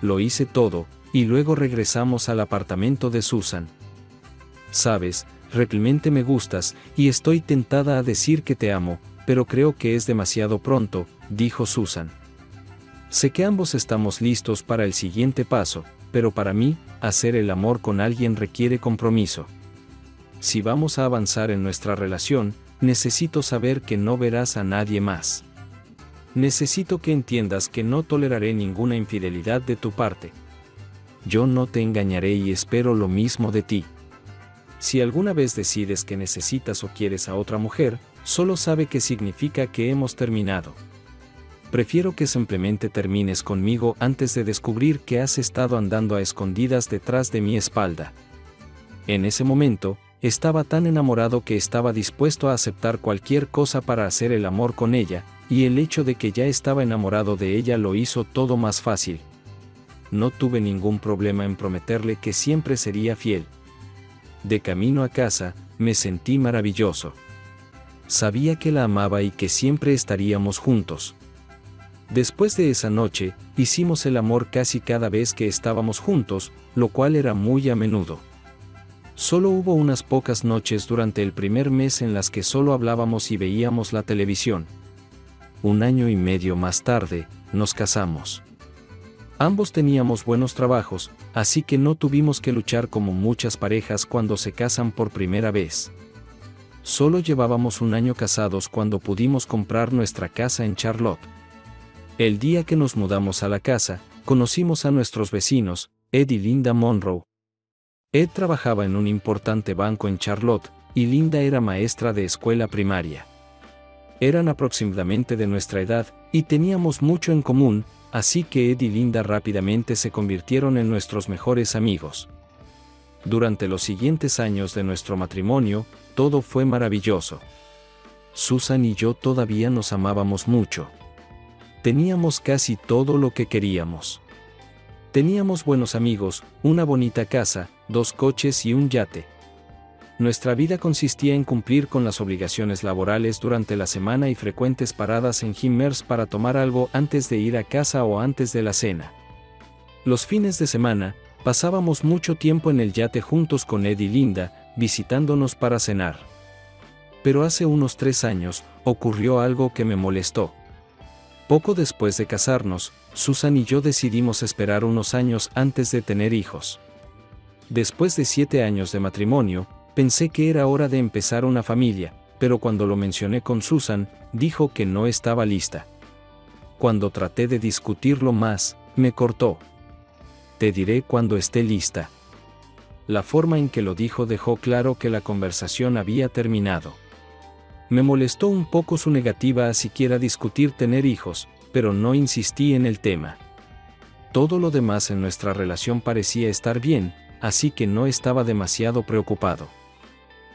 Speaker 1: Lo hice todo, y luego regresamos al apartamento de Susan. Sabes, realmente me gustas, y estoy tentada a decir que te amo, pero creo que es demasiado pronto, dijo Susan. Sé que ambos estamos listos para el siguiente paso, pero para mí, hacer el amor con alguien requiere compromiso. Si vamos a avanzar en nuestra relación, necesito saber que no verás a nadie más. Necesito que entiendas que no toleraré ninguna infidelidad de tu parte. Yo no te engañaré y espero lo mismo de ti. Si alguna vez decides que necesitas o quieres a otra mujer, solo sabe que significa que hemos terminado. Prefiero que simplemente termines conmigo antes de descubrir que has estado andando a escondidas detrás de mi espalda. En ese momento, estaba tan enamorado que estaba dispuesto a aceptar cualquier cosa para hacer el amor con ella, y el hecho de que ya estaba enamorado de ella lo hizo todo más fácil. No tuve ningún problema en prometerle que siempre sería fiel. De camino a casa, me sentí maravilloso. Sabía que la amaba y que siempre estaríamos juntos. Después de esa noche, hicimos el amor casi cada vez que estábamos juntos, lo cual era muy a menudo. Solo hubo unas pocas noches durante el primer mes en las que solo hablábamos y veíamos la televisión. 1 año y medio más tarde, nos casamos. Ambos teníamos buenos trabajos, así que no tuvimos que luchar como muchas parejas cuando se casan por primera vez. Solo llevábamos 1 año casados cuando pudimos comprar nuestra casa en Charlotte. El día que nos mudamos a la casa, conocimos a nuestros vecinos, Ed y Linda Monroe. Ed trabajaba en un importante banco en Charlotte, y Linda era maestra de escuela primaria. Eran aproximadamente de nuestra edad, y teníamos mucho en común, así que Ed y Linda rápidamente se convirtieron en nuestros mejores amigos. Durante los siguientes años de nuestro matrimonio, todo fue maravilloso. Susan y yo todavía nos amábamos mucho. Teníamos casi todo lo que queríamos. Teníamos buenos amigos, una bonita casa, 2 coches y un yate. Nuestra vida consistía en cumplir con las obligaciones laborales durante la semana y frecuentes paradas en Himmers para tomar algo antes de ir a casa o antes de la cena. Los fines de semana, pasábamos mucho tiempo en el yate juntos con Ed y Linda, visitándonos para cenar. Pero hace unos 3 años, ocurrió algo que me molestó. Poco después de casarnos, Susan y yo decidimos esperar unos años antes de tener hijos. Después de 7 años de matrimonio, pensé que era hora de empezar una familia, pero cuando lo mencioné con Susan, dijo que no estaba lista. Cuando traté de discutirlo más, me cortó. Te diré cuando esté lista. La forma en que lo dijo dejó claro que la conversación había terminado. Me molestó un poco su negativa a siquiera discutir tener hijos, pero no insistí en el tema. Todo lo demás en nuestra relación parecía estar bien, así que no estaba demasiado preocupado.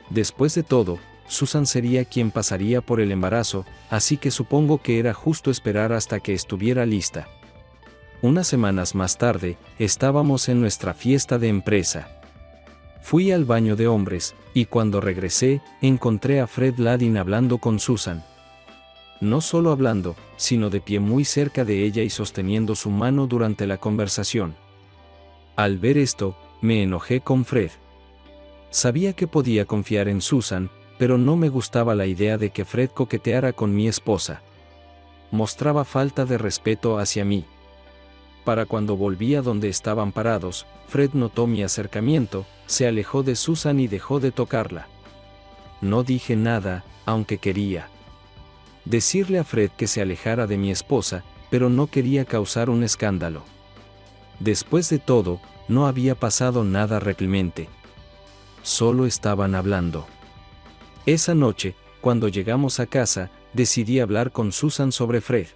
Speaker 1: Después de todo, Susan sería quien pasaría por el embarazo, así que supongo que era justo esperar hasta que estuviera lista. Unas semanas más tarde, estábamos en nuestra fiesta de empresa. Fui al baño de hombres, y cuando regresé, encontré a Fred Ladin hablando con Susan. No solo hablando, sino de pie muy cerca de ella y sosteniendo su mano durante la conversación. Al ver esto, me enojé con Fred. Sabía que podía confiar en Susan, pero no me gustaba la idea de que Fred coqueteara con mi esposa. Mostraba falta de respeto hacia mí. Para cuando volví a donde estaban parados, Fred notó mi acercamiento, se alejó de Susan y dejó de tocarla. No dije nada, aunque quería decirle a Fred que se alejara de mi esposa, pero no quería causar un escándalo. Después de todo, no había pasado nada realmente. Solo estaban hablando. Esa noche, cuando llegamos a casa, decidí hablar con Susan sobre Fred.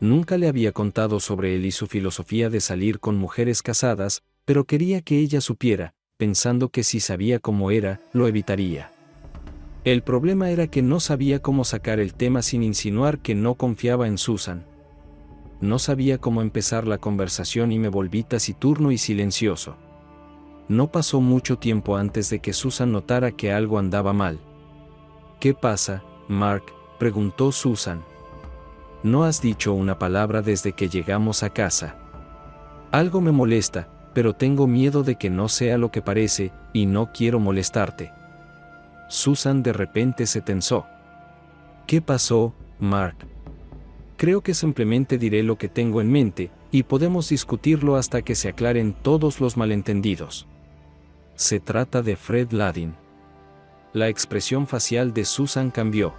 Speaker 1: Nunca le había contado sobre él y su filosofía de salir con mujeres casadas, pero quería que ella supiera, pensando que si sabía cómo era, lo evitaría. El problema era que no sabía cómo sacar el tema sin insinuar que no confiaba en Susan. No sabía cómo empezar la conversación y me volví taciturno y silencioso. No pasó mucho tiempo antes de que Susan notara que algo andaba mal. ¿Qué pasa, Mark?, preguntó Susan. No has dicho una palabra desde que llegamos a casa. Algo me molesta, pero tengo miedo de que no sea lo que parece, y no quiero molestarte. Susan de repente se tensó. ¿Qué pasó, Mark? Creo que simplemente diré lo que tengo en mente, y podemos discutirlo hasta que se aclaren todos los malentendidos. Se trata de Fred Ladin. La expresión facial de Susan cambió.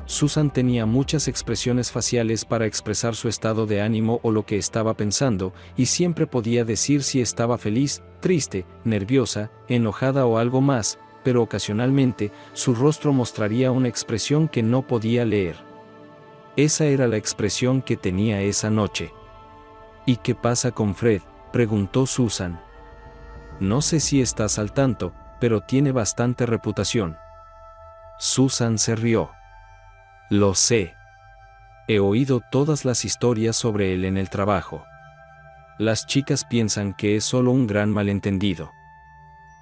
Speaker 1: Susan tenía muchas expresiones faciales para expresar su estado de ánimo o lo que estaba pensando, y siempre podía decir si estaba feliz, triste, nerviosa, enojada o algo más, pero ocasionalmente, su rostro mostraría una expresión que no podía leer. Esa era la expresión que tenía esa noche. ¿Y qué pasa con Fred?, preguntó Susan. No sé si estás al tanto, pero tiene bastante reputación. Susan se rió. Lo sé. He oído todas las historias sobre él en el trabajo. Las chicas piensan que es solo un gran malentendido.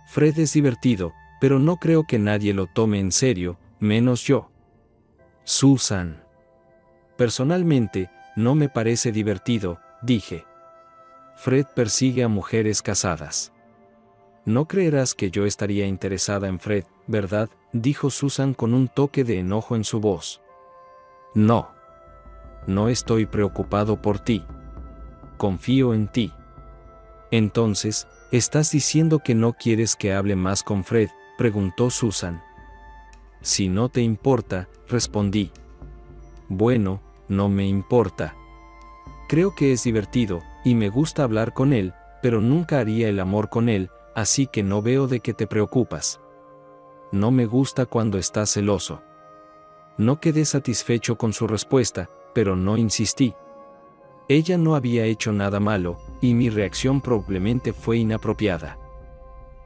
Speaker 1: Fred es divertido, pero no creo que nadie lo tome en serio, menos yo. Susan. Personalmente, no me parece divertido, dije. Fred persigue a mujeres casadas. No creerás que yo estaría interesada en Fred, ¿verdad?, dijo Susan con un toque de enojo en su voz. No. No estoy preocupado por ti. Confío en ti. Entonces, ¿estás diciendo que no quieres que hable más con Fred?, preguntó Susan. Si no te importa, respondí. Bueno, no me importa. Creo que es divertido, y me gusta hablar con él, pero nunca haría el amor con él, así que no veo de qué te preocupas. No me gusta cuando estás celoso. No quedé satisfecho con su respuesta, pero no insistí. Ella no había hecho nada malo, y mi reacción probablemente fue inapropiada.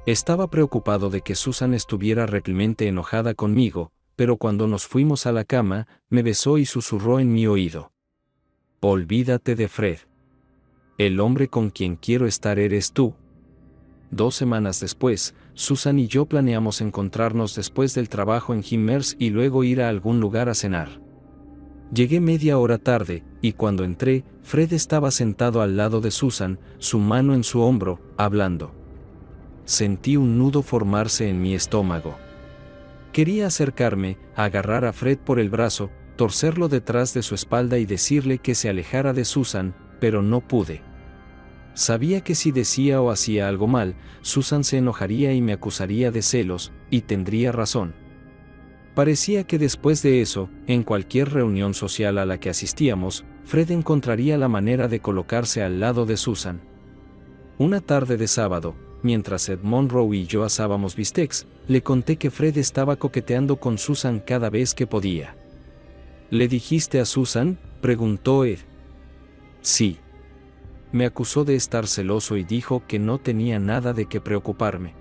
Speaker 1: Estaba preocupado de que Susan estuviera realmente enojada conmigo, pero cuando nos fuimos a la cama, me besó y susurró en mi oído: «Olvídate de Fred. El hombre con quien quiero estar eres tú». 2 semanas después, Susan y yo planeamos encontrarnos después del trabajo en Himmers y luego ir a algún lugar a cenar. Llegué media hora tarde, y cuando entré, Fred estaba sentado al lado de Susan, su mano en su hombro, hablando. Sentí un nudo formarse en mi estómago. Quería acercarme, agarrar a Fred por el brazo, torcerlo detrás de su espalda y decirle que se alejara de Susan, pero no pude. Sabía que si decía o hacía algo mal, Susan se enojaría y me acusaría de celos, y tendría razón. Parecía que después de eso, en cualquier reunión social a la que asistíamos, Fred encontraría la manera de colocarse al lado de Susan. Una tarde de sábado, mientras Ed Monroe y yo asábamos bistecs, le conté que Fred estaba coqueteando con Susan cada vez que podía. ¿Le dijiste a Susan?, preguntó Ed. Sí. Me acusó de estar celoso y dijo que no tenía nada de qué preocuparme.